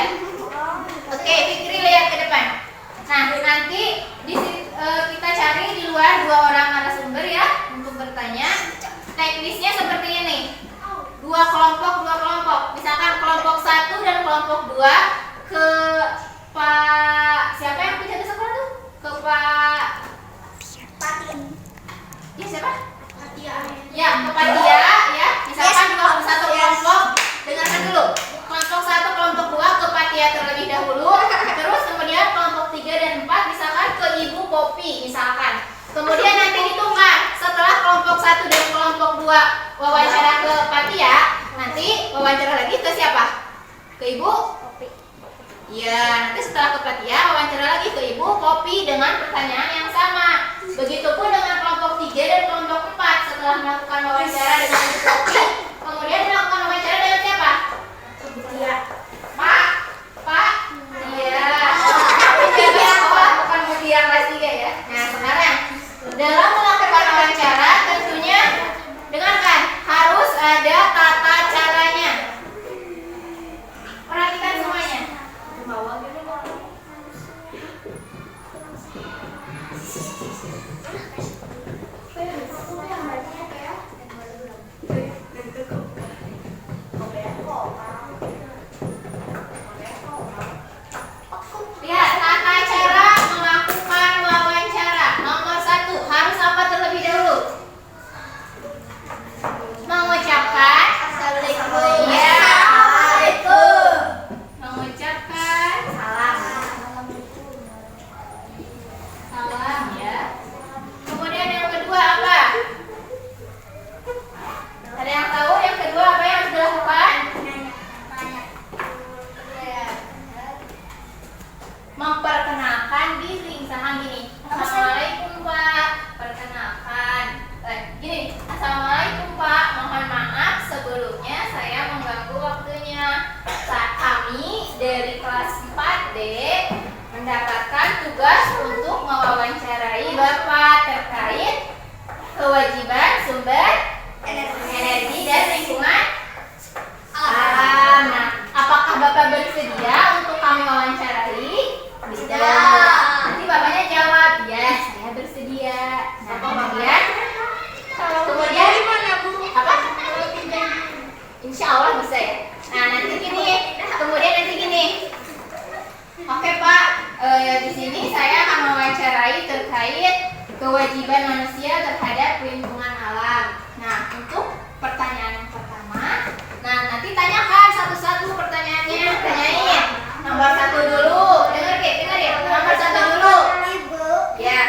Oke, Fikri lihat ke depan. Nah, nanti di sini kita cari di luar 2 orang narasumber ya untuk bertanya. Teknisnya seperti ini. 2 kelompok. Misalkan kelompok 1 dan kelompok 2 ke Pak siapa yang penjaga sekolah tuh? Ke Pak ya siapa? Ya, ke Pak Dia ya. Misalkan kelompok 1 kelompok, dengarkan dulu. Kelompok 1 kelompok 2 ke Pak Tia terlebih dahulu. Terus kemudian kelompok 3 dan 4 misalkan ke Ibu Popi misalkan. Kemudian nanti ditukar. Setelah kelompok 1 dan kelompok 2 wawancara ke Pak Tia, nanti wawancara lagi ke siapa? Ke Ibu Popi. Ya, nanti setelah ke Pak Tia wawancara lagi ke Ibu Popi dengan pertanyaan yang sama. Begitupun dengan kelompok 3 dan kelompok 4 setelah melakukan wawancara dengan Ibu Popi, kemudian melakukan wawancara dengan siapa? Pak. Iya. Jadi apa? Bukan mutia kelas 3 ya. Nah, sekarang dalam melakukan wawancara tentunya dengarkan harus ada tata caranya. Perhatikan semuanya. Lihat tata cara melakukan wawancara. Nomor 1 harus apa terlebih dahulu? Mengucapkan assalamualaikum. Ya, assalamualaikum. Mengucapkan salam ya. Kemudian yang kedua apa? Ada yang tahu yang kedua apa yang harus dilakukan? Memperkenalkan diri. Misalkan gini, assalamualaikum Pak, perkenalkan. Gini, assalamualaikum Pak, mohon maaf sebelumnya saya mengganggu waktunya. Saat kami dari kelas 4D mendapatkan tugas untuk mewawancarai Bapak terkait kewajiban sumber energi dan lingkungan alam. Nah, apakah Bapak bersedia untuk kami wawancarai? Bisa. Nanti Bapaknya jawab, ya saya bersedia. Nah, kemudian apa? Insya Allah bisa ya. Nah, nanti gini. Oke Pak, di sini saya akan mewawancarai terkait kewajiban manusia terhadap lingkungan alam. Nah, untuk pertanyaan yang pertama, nah nanti tanyakan satu-satu pertanyaannya. Tanyain nomor 1 dulu. Dengar ya. Nomor 1 dulu. Ya.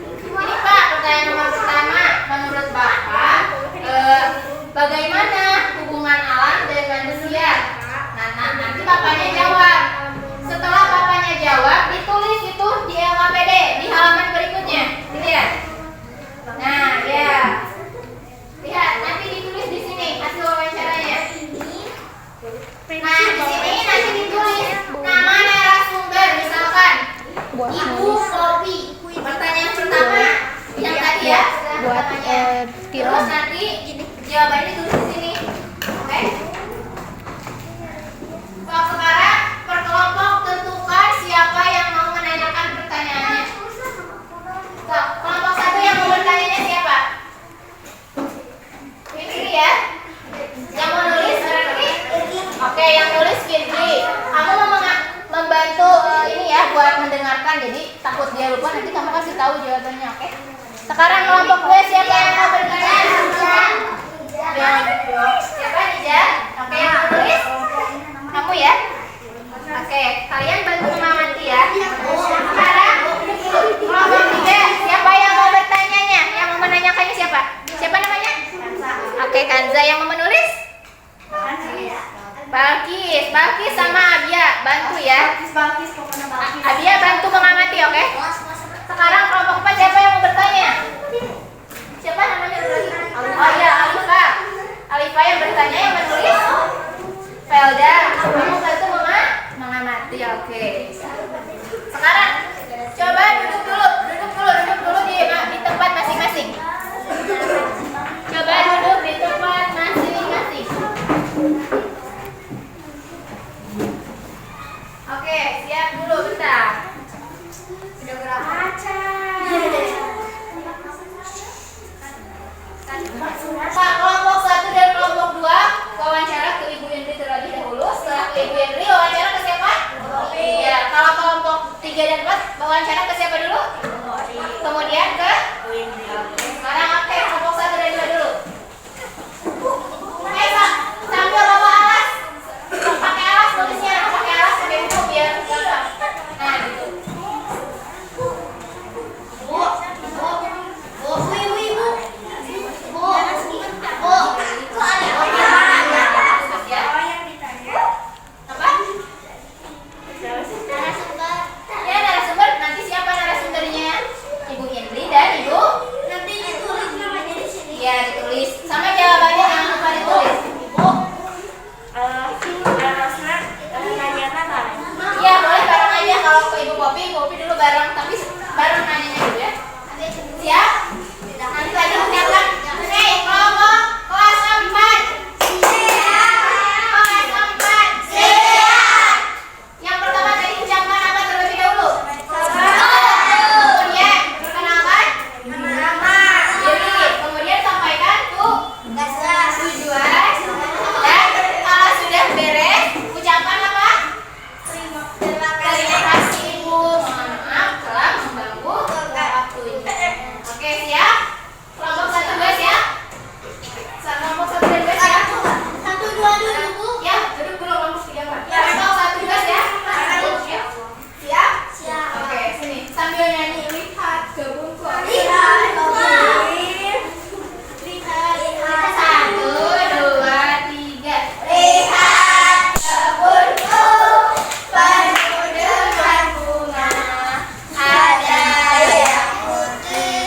Ini Pak, pertanyaan nomor pertama. Menurut Bapak, bagaimana hubungan alam dan manusia? Nah, nanti Bapaknya jawab. Setelah Bapaknya jawab, ditulis itu di LKPD di halaman berikutnya. Lihat. Nah, ya. Lihat, nanti ditulis di sini hasil wawancaranya. Nah, di sini nanti ditulis nama narasumber kan, jadi takut dia lupa, nanti kamu kasih tahu jawabannya, oke? Sekarang kelompok gue siapa yang mau bertanya? Siapa Nija? Oke, yang mau tulis? Kamu ya? Oke, kalian bantu mengamati ya. Sekarang kelompok 3, siapa yang mau bertanyanya? Yang mau menanyakannya siapa? Siapa namanya? Oke, Kanza. Yang mau menulis? Balkis sama Abia, bantu ya. Abia bantu mengamati, oke? Sekarang kelompok 4, siapa yang mau bertanya? Siapa namanya? Oh iya, Alifa yang bertanya, yang menulis? Felda, kamu bantu mengamati, oke. Sekarang coba duduk dulu di tempat masing-masing. Coba duduk di tempat masing-masing. Oke, siap dulu, bentar. Sudah berapa? Pak, kelompok 1 dan kelompok 2 wawancara ke Ibu Hendri terlebih dahulu. Setelah ke Ibu Hendri, wawancara ke siapa? Iya. Kalau kelompok 3 dan 4 wawancara ke siapa dulu? Kemudian ke? Sekarang oke, kelompok 1 dan 2 dulu. Pak, sambil bawa alas. Pakai alas tulisnya, pakai buku biar gampang. Nah, gitu. Bu. Ya, narasumber. Nanti siapa narasumbernya? Ibu Hendri dan Ibu? Nanti ditulis namanya di sini. Iya, ditulis. Sama jawabannya jangan lupa ditulis. Ibu. Iya, boleh bareng aja. Kalau ke Ibu Popi dulu bareng. Tapi bareng nanyanya dulu ya. Siap? Nanti lagi menyiapkan. Oke, kelompok kelas 4. Siap. Kelas 4. Siap. Yang pertama tadi ucapkan nama terlebih dahulu. Kemudian perkenalkan nama. Jadi kemudian sampaikan tujuan. Dan kalau sudah beres, ucapan apa? Terima kasih Ibu. Mohon maaf telah mengganggu waktunya. Oke, siap? Kelompok 1 2 siap? Kelompok 1 dan 2 siap? 1 2 dulu, Bu. Ya, duduk dulu kelompok 3 Pak. Kelompok 1 2 siap? Siap? Siap. Oke, sini. Sambil nyanyi lihat kebunku. Lihat. 1 2 3. Lihat kebunku penuh dengan bunga. Ada yang putih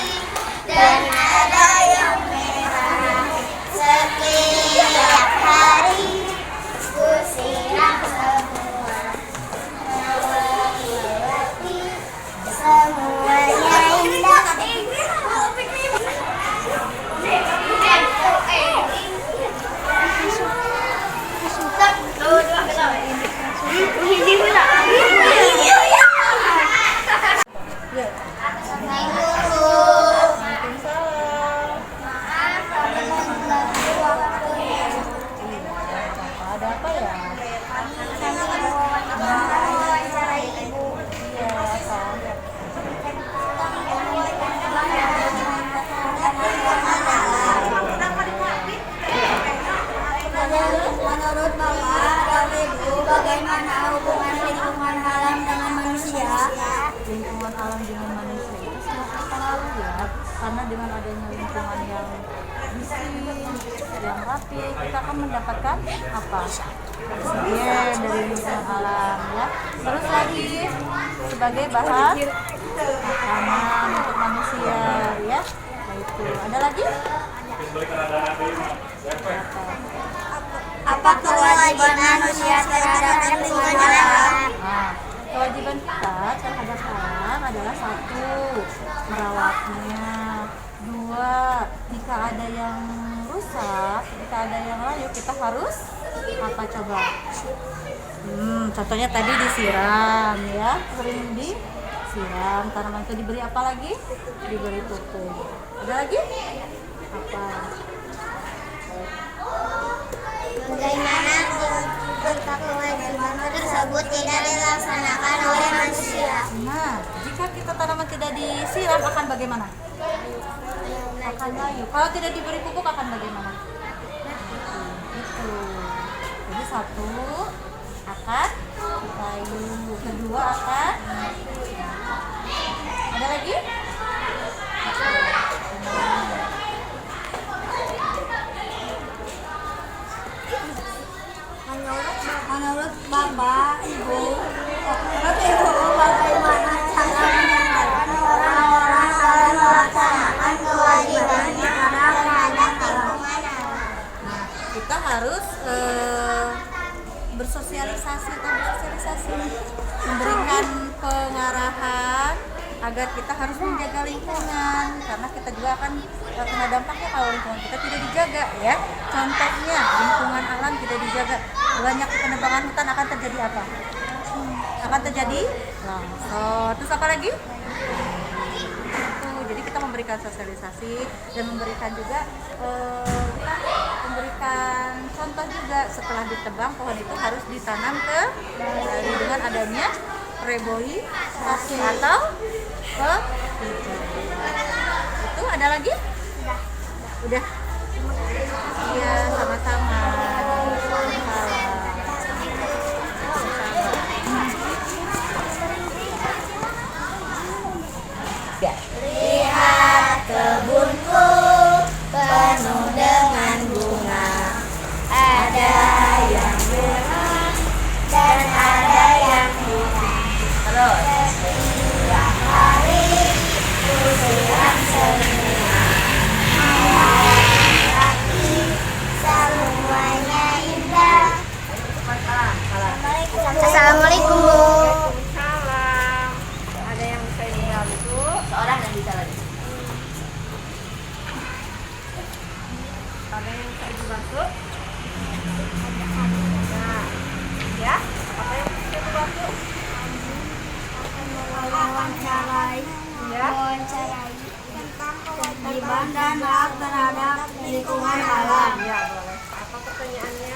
dan ada yang merah. Setiap hari ku siram semua. Melewati semuanya indah. Menurut Bapak dan Ibu, bagaimana hubungan lingkungan alam dengan manusia? Lingkungan alam dengan manusia itu sangat terpengaruh ya, karena dengan adanya lingkungan yang bersih, yang rapi, kita akan mendapatkan apa? Oksigen dari lingkungan alam ya. Terus lagi sebagai bahan makanan untuk manusia ya. Nah, itu ada lagi? Apa kewajiban manusia terhadap lingkungan alam? Nah, kewajiban kita terhadap alam adalah 1, merawatnya. 2, jika ada yang rusak, jika ada yang layu, kita harus apa coba? Contohnya tadi disiram ya, sering disiram. Tanaman itu diberi apa lagi? Diberi pupuk. Ada lagi? Apa? Bagaimana jika kewajiban tersebut tidak dilaksanakan oleh manusia? Nah, tidak disiram akan bagaimana? Akan layu. Kalau tidak diberi pupuk akan bagaimana? Itu. Jadi satu akan layu, kedua akan. Ada lagi? Menurut Bapak, Ibu, bagaimana cara menyadarkan orang-orang dalam melaksanakan kewajibannya terhadap lingkungan? Kita harus bersosialisasi, memberikan pengarahan agar kita harus menjaga lingkungan, karena kita juga akan kena dampaknya kalau lingkungan kita tidak dijaga, ya. Contohnya lingkungan alam tidak dijaga, banyak penebangan hutan, akan terjadi apa? Akan terjadi longsor. Terus apa lagi? Jadi kita memberikan sosialisasi dan memberikan juga memberikan contoh juga, setelah ditebang pohon itu harus ditanam ke dengan adanya reboisasi atau itu. Ada lagi? Udah. Iya, sama-sama. Lihat kebunku penuh dengan bunga, ada yang merah dan ada yang putih. Terus. Setiap hari ku siram semua, hati semuanya indah. Assalamualaikum. Salam. Ada yang bisa dibantu? Seorang yang bisa lagi. Ada yang bisa dibantu? Nah, ya, apa yang bisa dibantu? Mewawancarai tentang kewajiban dan hak terhadap lingkungan alam. Ya, boleh. Apa pertanyaannya?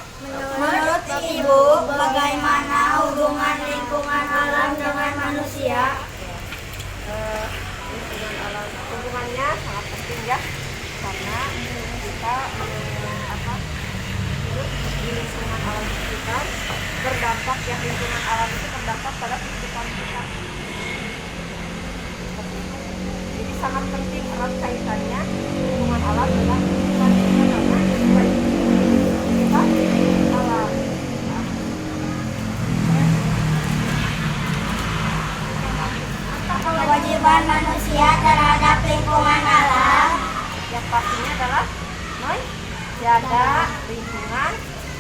Menurut Ibu, bagaimana hubungan lingkungan alam dengan manusia? Lingkungan alam, hubungannya sangat penting ya, karena kita hidup di lingkungan alam sekitar berdampak, ya, lingkungan alam itu berdampak pada kehidupan kita. Jadi sangat penting erat kaitannya lingkungan alam dengan kehidupan kita, karena kita alam. Kewajiban manusia terhadap lingkungan alam. Yang pastinya adalah menjaga lingkungan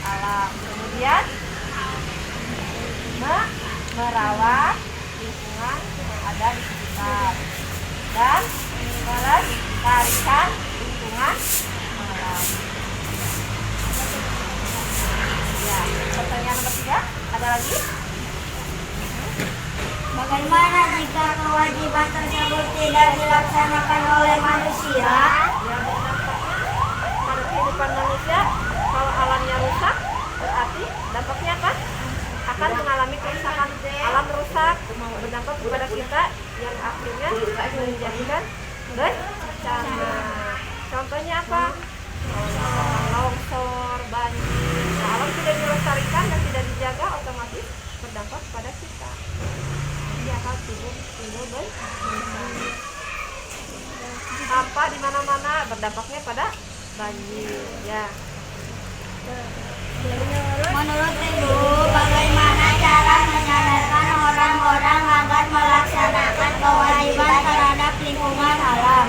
alam, kemudian merawat lingkungan yang ada di sekitar, dan melestarikan lingkungan alam. Ya, pertanyaan nomor 3, ada lagi? Bagaimana jika kewajiban tersebut tidak dilaksanakan oleh manusia? Ya, dampaknya pada kehidupan manusia, kalau alamnya rusak, berarti dampaknya apa? Akan mengalami kerusakan. Alam rusak, berdampak kepada kita, yang akhirnya menjadikan bencana. Contohnya apa? Longsor, banjir. Nah, alam tidak dilestarikan dan tidak dijaga, otomatis berdampak pada kita. Dia akan timbul bencana. Sampah di mana-mana berdampaknya pada banjir, ya. Menurut Ibu, bagaimana cara menyadarkan orang-orang agar melaksanakan kewajiban terhadap lingkungan alam?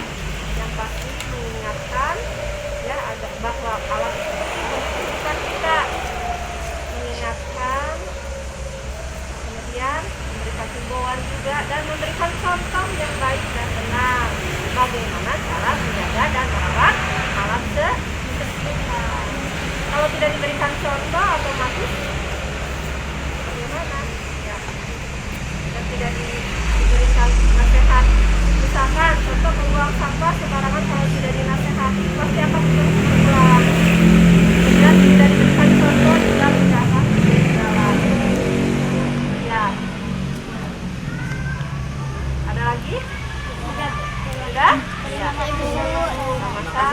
Yang pasti mengingatkan, ya, agar bahwa alam bukan kita, mengingatkan, kemudian memberikan himbauan juga, dan memberikan contoh yang baik dan benar bagaimana cara menjaga dan merawat alam sekitar. Kalau tidak diberikan contoh, otomatis bagaimana? Ya, dan tidak diberikan nasihat. Misalkan contoh membuang sampah sembarangan, kalau tidak dinasehati pasti akan terus berulang. Dan tidak diberikan contoh juga tidak akan berjalan. Ya. Ada lagi? sudah? Ya. Sama-sama.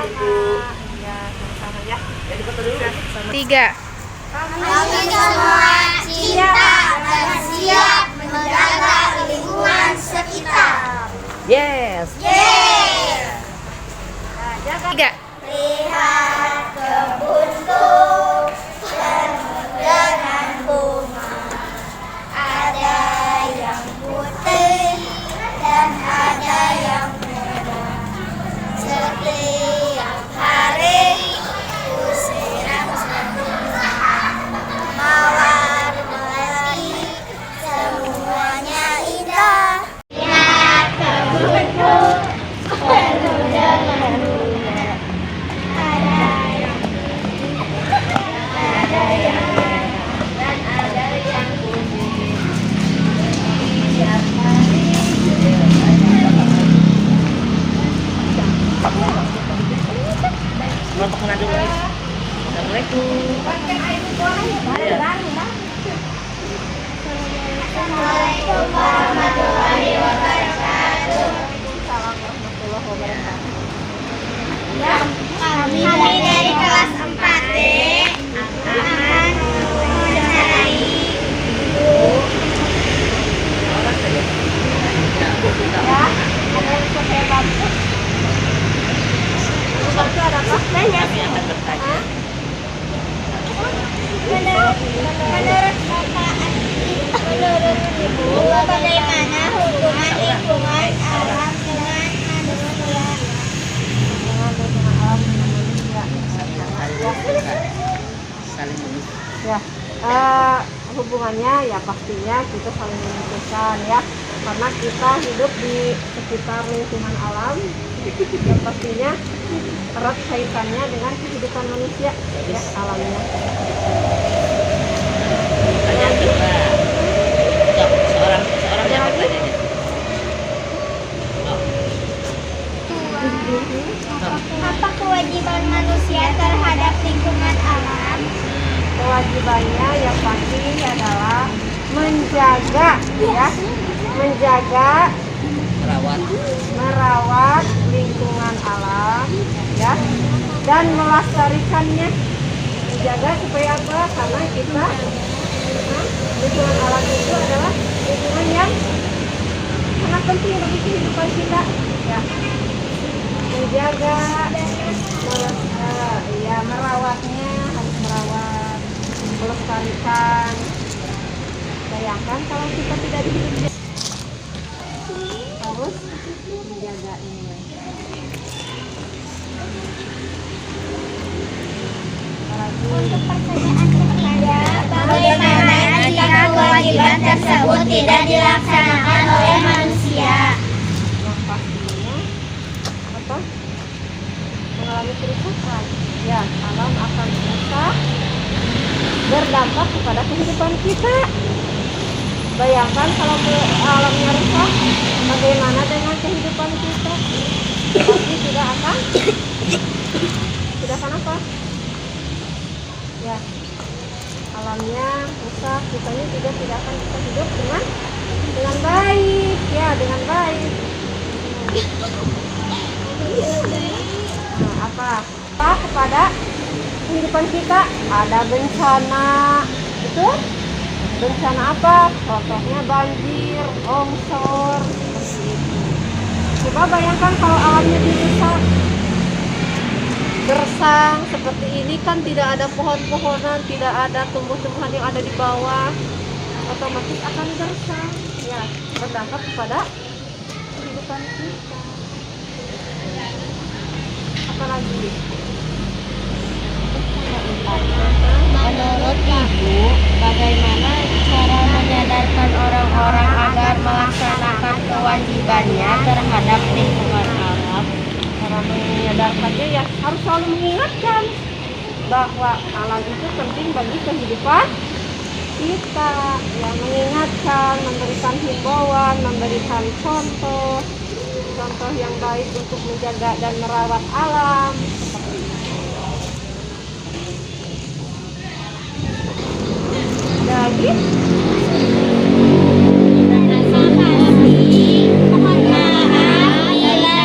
Ya, sama-sama ya. Jadi foto dulu ya. 3. Kami semua cinta dan siap menjaga lingkungan sekitar. Yes. Yeay! 3. Lihat kebunku penuh dengan bunga. Ada yang putih dan ada yang merah. Setiap hari ku siram semua mawar-mawari, semuanya indah. Lihat kebunku penuh dengan bunga. Ada yang ada yang dan ada yang putih. Setiap hari Kelompok mana dulu? Assalamualaikum. Assalamualaikum warahmatullahi wabarakatuh. Kami dari kelas 4D akan mewawancarai menurut Ibu, bagaimana hubungan lingkungan alam dengan manusia? Ya, hubungannya ya pastinya kita saling membutuhkan ya, karena kita hidup di sekitar lingkungan alam, dan pastinya erat kaitannya dengan kehidupan manusia ya alamnya. Pertanyaan kedua. Seorang yang bertanya. Apa kewajiban manusia terhadap lingkungan alam? Kewajibannya yang pasti adalah menjaga ya, merawat lingkungan alam ya, dan melestarikannya. Menjaga supaya apa? Karena kita lingkungan alam itu adalah lingkungan yang sangat penting bagi kehidupan kita ya. Menjaga, merawatnya, harus merawat, melestarikan. Bayangkan kalau kita tidak hidup, harus menjaga ini. Untuk pertanyaan ketiga, bagaimana jika kewajiban tersebut tidak dilaksanakan oleh manusia? Yang pastinya apa? Mengalami kerusakan. Ya, alam akan rusak, berdampak kepada kehidupan kita. Bayangkan kalau alamnya rusak, bagaimana dengan kehidupan kita? Pasti tidak akan apa? Ya, alamnya rusak, kitanya juga tidak akan bisa hidup dengan baik, ya dengan baik. Nah, apa kepada kehidupan kita? Ada bencana, betul? Bencana apa? Contohnya banjir, longsor, seperti itu. Coba bayangkan kalau alamnya dirusak, gersang seperti ini, kan tidak ada pohon-pohonan, tidak ada tumbuh-tumbuhan yang ada di bawah, otomatis akan gersang. Ya, berdampak kepada kehidupan kita. Apalagi? Menurut Ibu, bagaimana cara menyadarkan orang-orang agar melaksanakan kewajibannya terhadap lingkungan alam? Cara menyadarkannya ya harus selalu mengingatkan bahwa alam itu penting bagi kehidupan kita. Ya, mengingatkan, memberikan himbauan, memberikan contoh yang baik untuk menjaga dan merawat alam. Seperti itu. Jadi Mohon maaf bila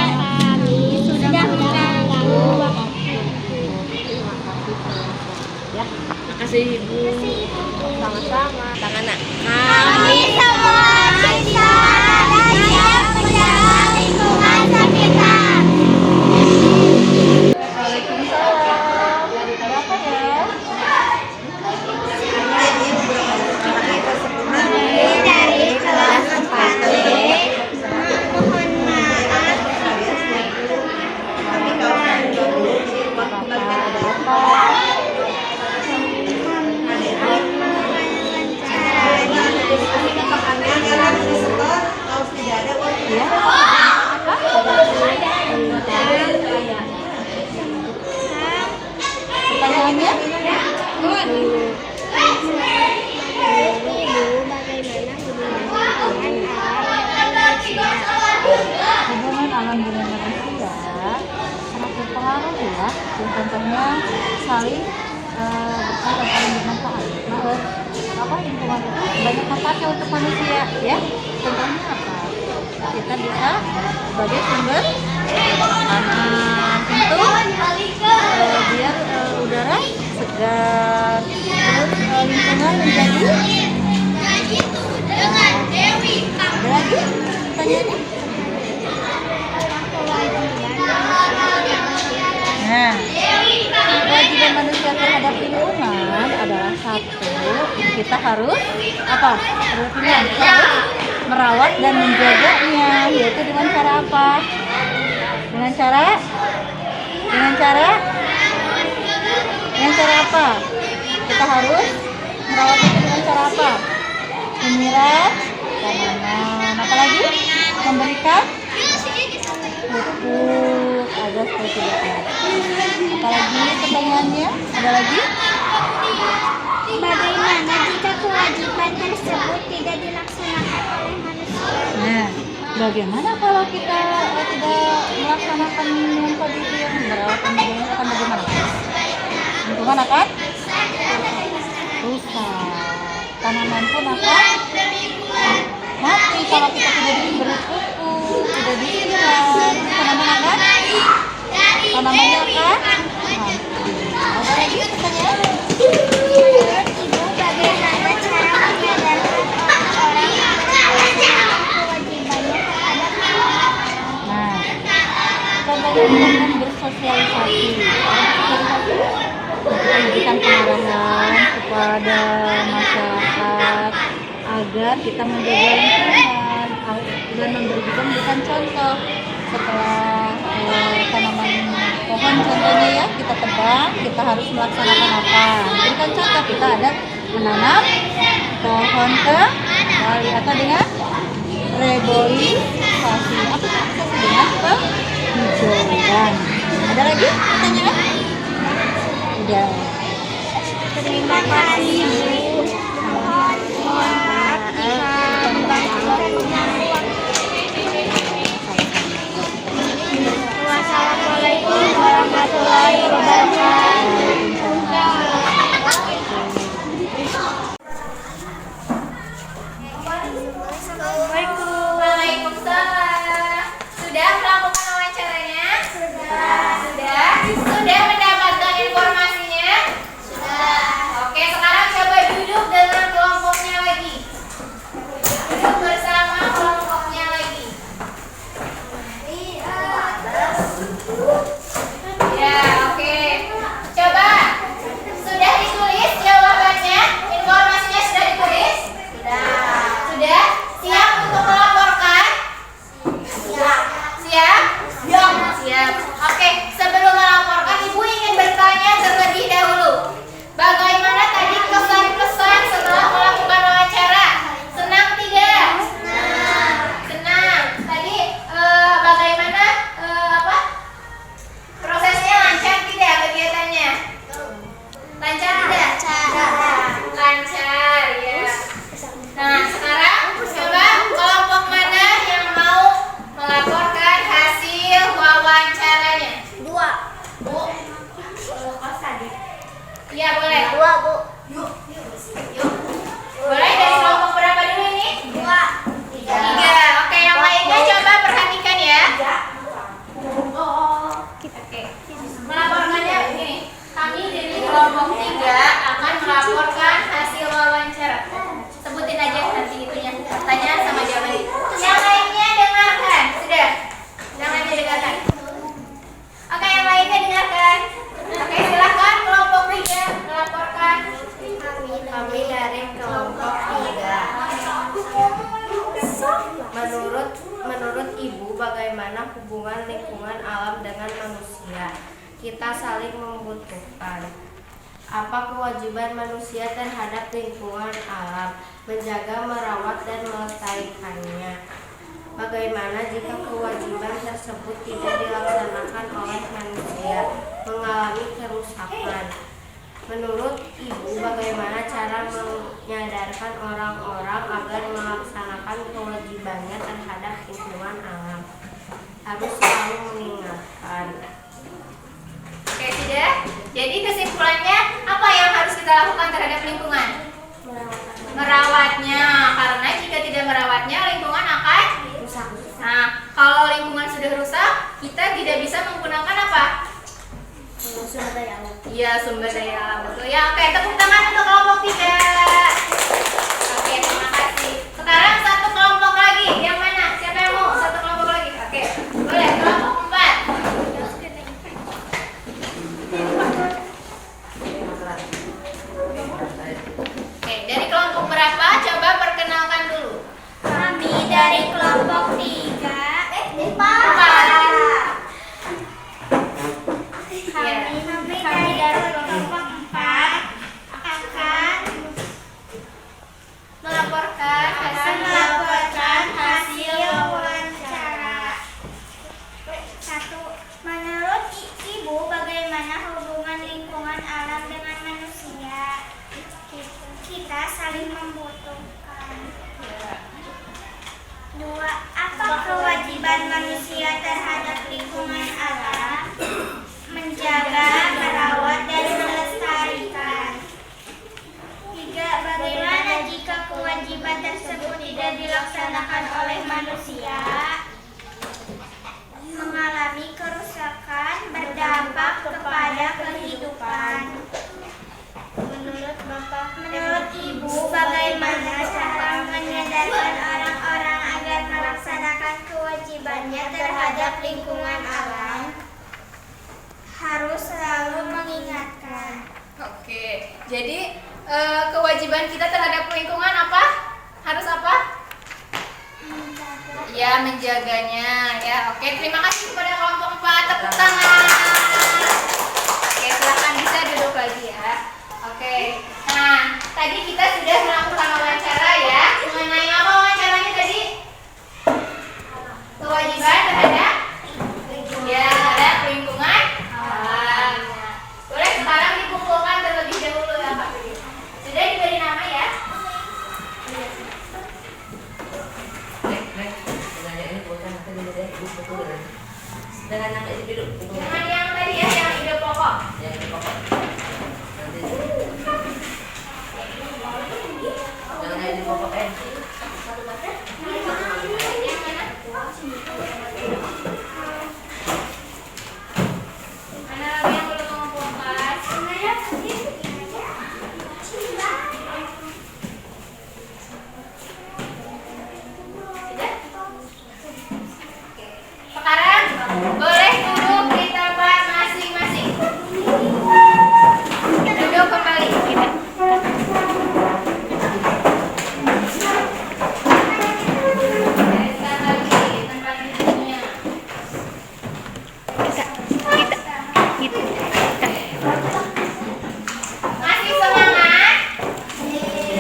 Hubungan alam dengan manusia sangat berpengaruh ya. Contohnya saling berkaitan saling bermanfaat. Nah, lingkungan itu banyak manfaatnya untuk manusia ya. Contohnya apa? Kita bisa sebagai sumber makanan, tentu biar udara segar, terus lingkungan menjadi ada lagi pertanyaannya? Nah, kewajiban manusia terhadap lingkungan adalah satu, kita harus apa? Harus merawat dan menjaganya, yaitu dengan cara apa? Dengan cara apa? Kita harus merawat itu dengan cara apa? Menyiram tanaman, apalagi memberikan pupuk agar supaya tidak mati. Apalagi pertanyaannya? Ada lagi? Bagaimana jika kewajiban tersebut tidak dilaksanakan oleh manusia? Nah, bagaimana kalau kita tidak melaksanakan yang tadi itu yang merawat lingkungan akan bagaimana? Lingkungan akan rusak, tanaman pun akan mati kalau kita tidak diberi pupuk, tidak disiram, tanamannya akan mati. Ada lagi pertanyaan? Menurut Ibu, bagaimana cara menyadarkan orang-orang yang kewajibannya terhadap lingkungan? Nah, contohnya dengan bersosialisasi. Memberikan pengarahan kepada masyarakat agar kita menjaga lingkungan dan memberikan contoh setelah tanaman pohon contohnya ya kita tebang, kita harus melaksanakan apa? Berikan contoh, kita ada menanam pohon ke kali atau dengan reboisasi. Apa reboisasi? Dengan penghijauan. Ada lagi pertanyaan? Udah. Terima kasih Bu. Mohon maaf jika membantu waktunya. Wassalamualaikum warahmatullahi wabarakatuh. Waalaikumsalam. Sudah melakukan wawancaranya? Sudah mendapatkan informasinya? Oke, sekarang coba duduk dengan kelompoknya lagi. Duduk bersama kelompoknya lagi. Ya, oke. Coba sudah ditulis jawabannya? Informasinya sudah ditulis? Sudah? Siap untuk melaporkan? Siap? Siap. Oke, sebelum melaporkan Ibu ingin bertanya terlebih dahulu. Bagaimana tadi kesan-kesan setelah melakukan wawancara? Senang tidak? Senang. Tadi bagaimana prosesnya, lancar tidak kegiatannya? Lancar tidak? Lancar ya. Nah, sekarang coba kelompok mana yang mau melaporkan hasil wawancaranya? Dua. Bu. Iya, boleh. Dua, Bu. Yuk. Boleh dari kelompok berapa dulu ini? Dua. Tiga. Oke, yang lainnya coba perhatikan ya. Oke. Melaporkannya begini. Kami dari kelompok 3 akan melaporkan hasil wawancara. Sebutin aja nanti itunya. Pertanyaan sama jawaban. Yang lainnya dengarkan. Sudah. Yang lainnya dengarkan. Oke, yang lainnya dengarkan. Oke, silakan kelompok 3 melaporkan. Kami dari kelompok 3. Menurut Ibu, bagaimana hubungan lingkungan alam dengan manusia? Kita saling membutuhkan. Apa kewajiban manusia terhadap lingkungan alam? Menjaga, merawat, dan melestarikannya. Bagaimana jika kewajiban tersebut tidak dilaksanakan oleh manusia? Mengalami kerusakan. Menurut Ibu, bagaimana cara menyadarkan orang-orang agar melaksanakan kewajibannya terhadap lingkungan alam? Harus selalu mengingatkan. Oke, sudah. Jadi kesimpulannya apa yang harus kita lakukan terhadap lingkungan? Merawatnya, karena jika tidak merawatnya lingkungan akan Rusak. Nah, kalau lingkungan sudah rusak, kita tidak bisa menggunakan apa? Sumber daya alam. Iya, sumber daya alam, betul ya. Oke, tepuk tangan untuk kelompok 3. Oke, terima kasih. Sekarang satu kelompok lagi. Yang mana? Siapa yang mau satu kelompok lagi? Oke, boleh. Kelompok 4. Oke, dari kelompok berapa? Coba perkenalkan dulu. Kami dari kelompok 3. Kami dari kelompok 4 akan Melaporkan melaporkan hasil wawancara. 1. Menurut Ibu, bagaimana hubungan lingkungan alam dengan manusia? Kita saling membutuhkan. 2. Apa kewajiban manusia terhadap lingkungan alam? Menjaga, merawat, dan melestarikan. 3. Bagaimana jika kewajiban tersebut tidak dilaksanakan oleh manusia? Mengalami kerusakan, berdampak kepada kehidupan. Menurut Ibu, bagaimana cara menyadarkan orang-orang agar melaksanakan kewajibannya terhadap lingkungan alam? Harus selalu mengingatkan. Oke, jadi kewajiban kita terhadap lingkungan apa? Harus apa? Ya, menjaganya. Ya, oke. Terima kasih kepada kelompok 4. Tepuk tangan. Oke, silakan bisa duduk lagi ya. Oke. Nah, tadi kita sudah melakukan wawancara ya. Mengenai apa wawancaranya tadi? Kewajiban terhadap terhadap lingkungan alam. Boleh sekarang dikumpulkan terlebih dahulu ya Pak. Sudah diberi nama ya? Dengan nama itu dulu. Dengan yang tadi ya, yang ide pokok. Yang ini pokok. Nanti. Jangan yang ini pokok Yang mana? Mana lagi yang belum mengumpulkan? Sudah? Oke. Sekarang boleh duduk di tempat masing-masing. Duduk kembali. Geser lagi tempat duduknya. Masih semangat?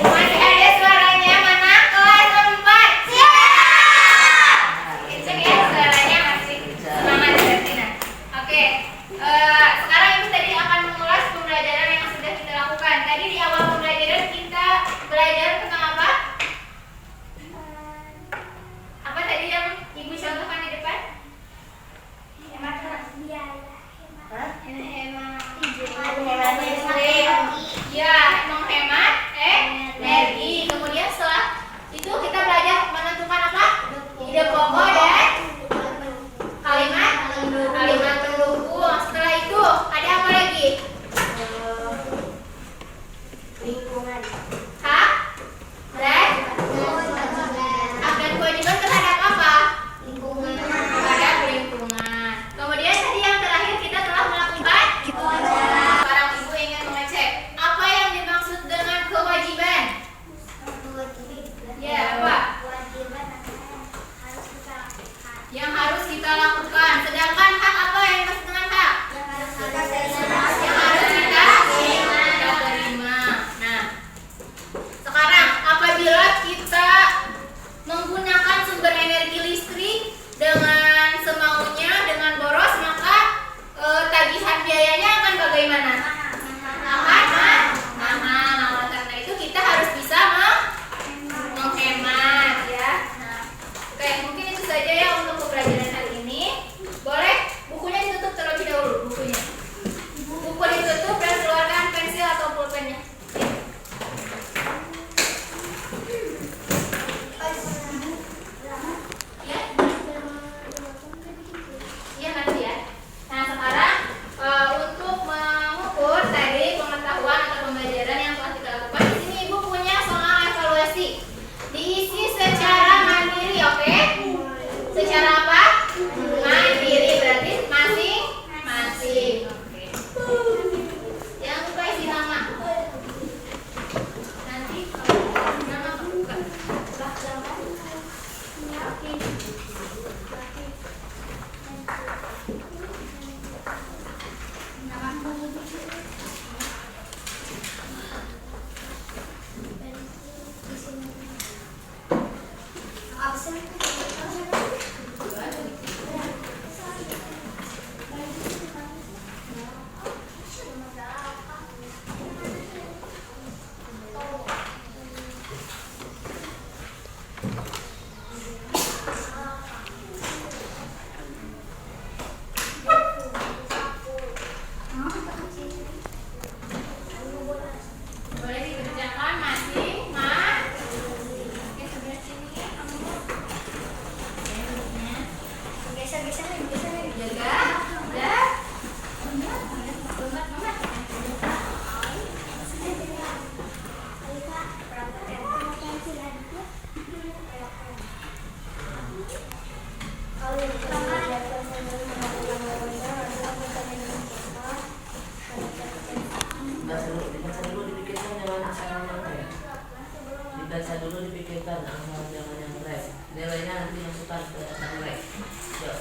Masih ada suaranya? Mana? Kelas 4. Siap. Kenceng ya suaranya, masih semangat ya. pembelajaran hari ini. Boleh bukunya ditutup terlebih dahulu, bukunya. Buku ditutup dan keluarkan pensil atau pulpennya. Ya? Iya nanti ya. Nah sekarang untuk mengukur tadi pengetahuan atau pembelajaran yang telah kita lakukan, di sini ibu punya soal evaluasi. Diisi secara mandiri, oke? Secara apa? Mandiri, berarti masing-masing. Oke. Jangan lupa isi nama. Nanti nama buka. Boleh dikerjakan masing-masing. Oke, sebelah sini ya kamu. Geser-geser lagi, jaga. Udah. Lompat. Dibaca dulu dipikirkan jangan asal yang rem. Dibaca dulu dipikirkan asal jangan yang rem. Nilainya nanti masukkan ke yang rem. Jauh.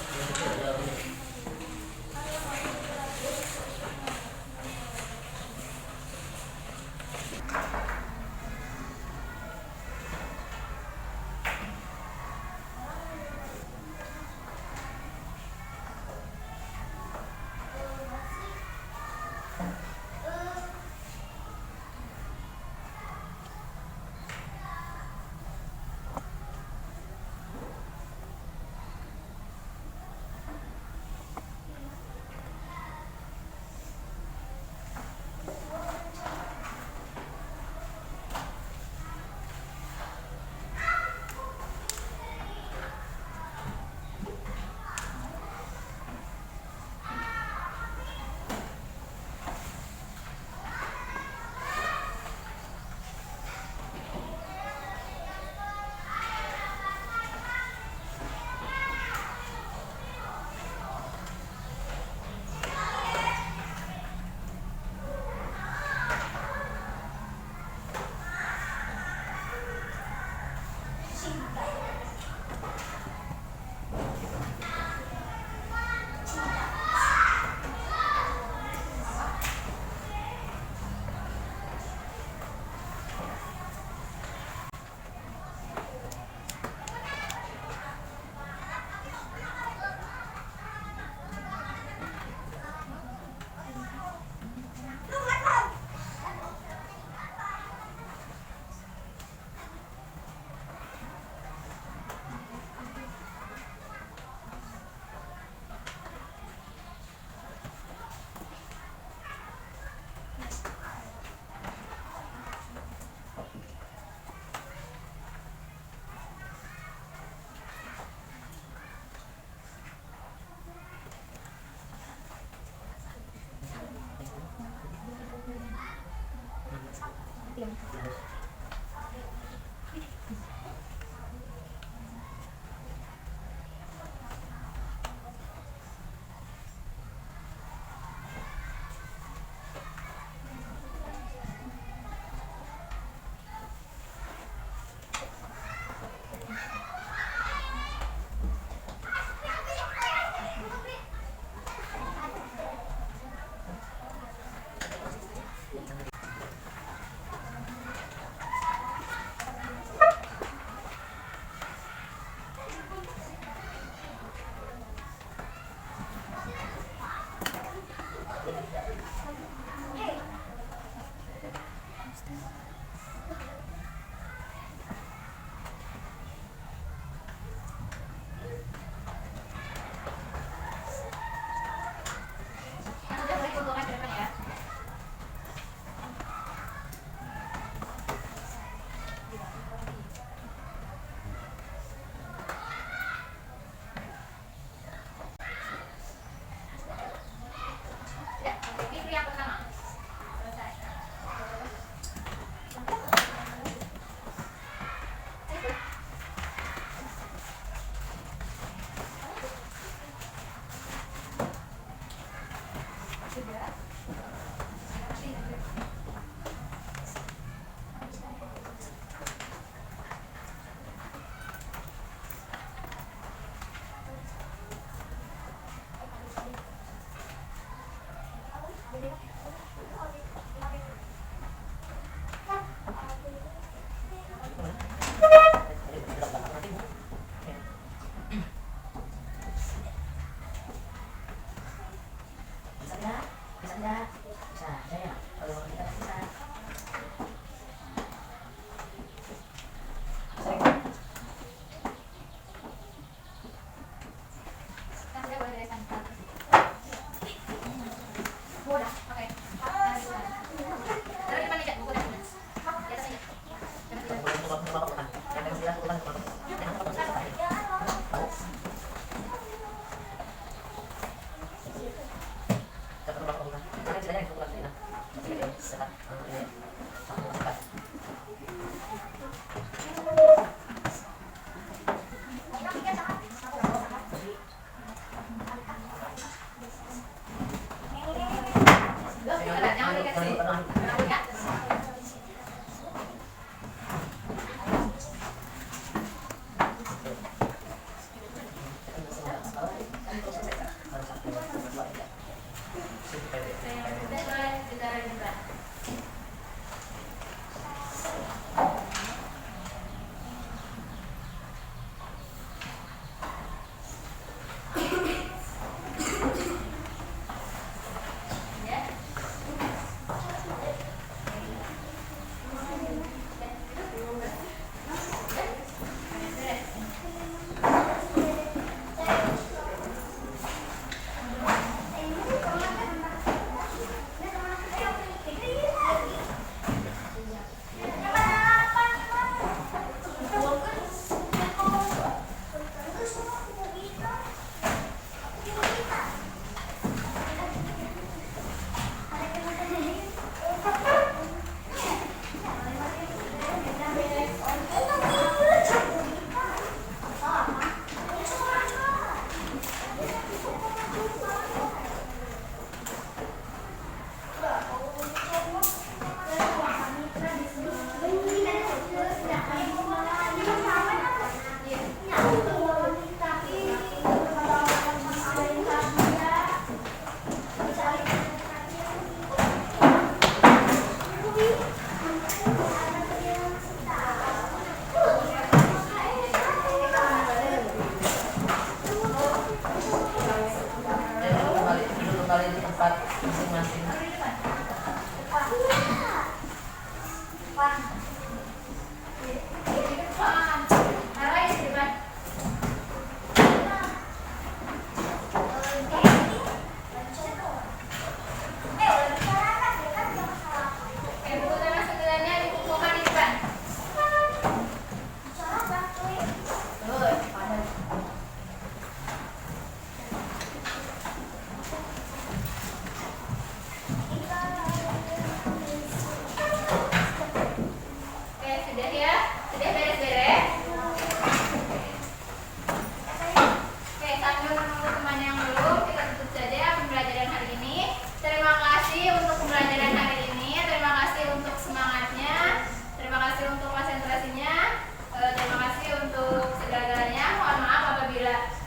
Kembali di tempat masing-masing.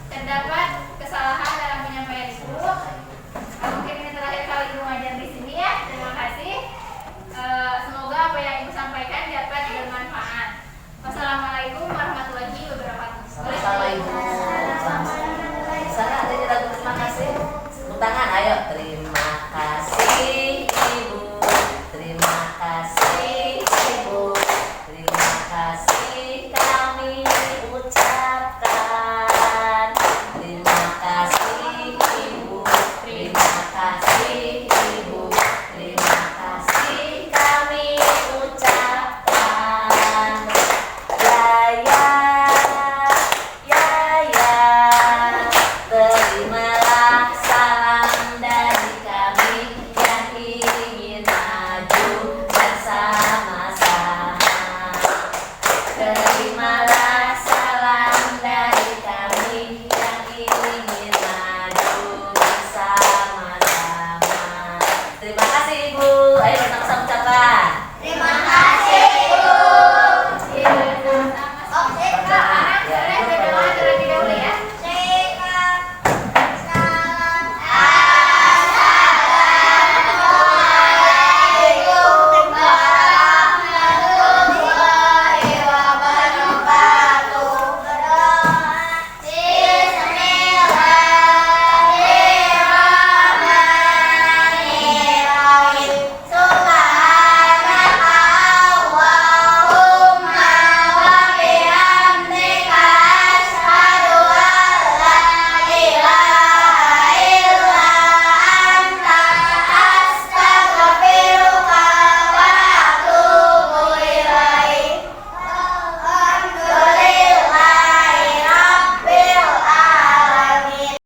Terdapat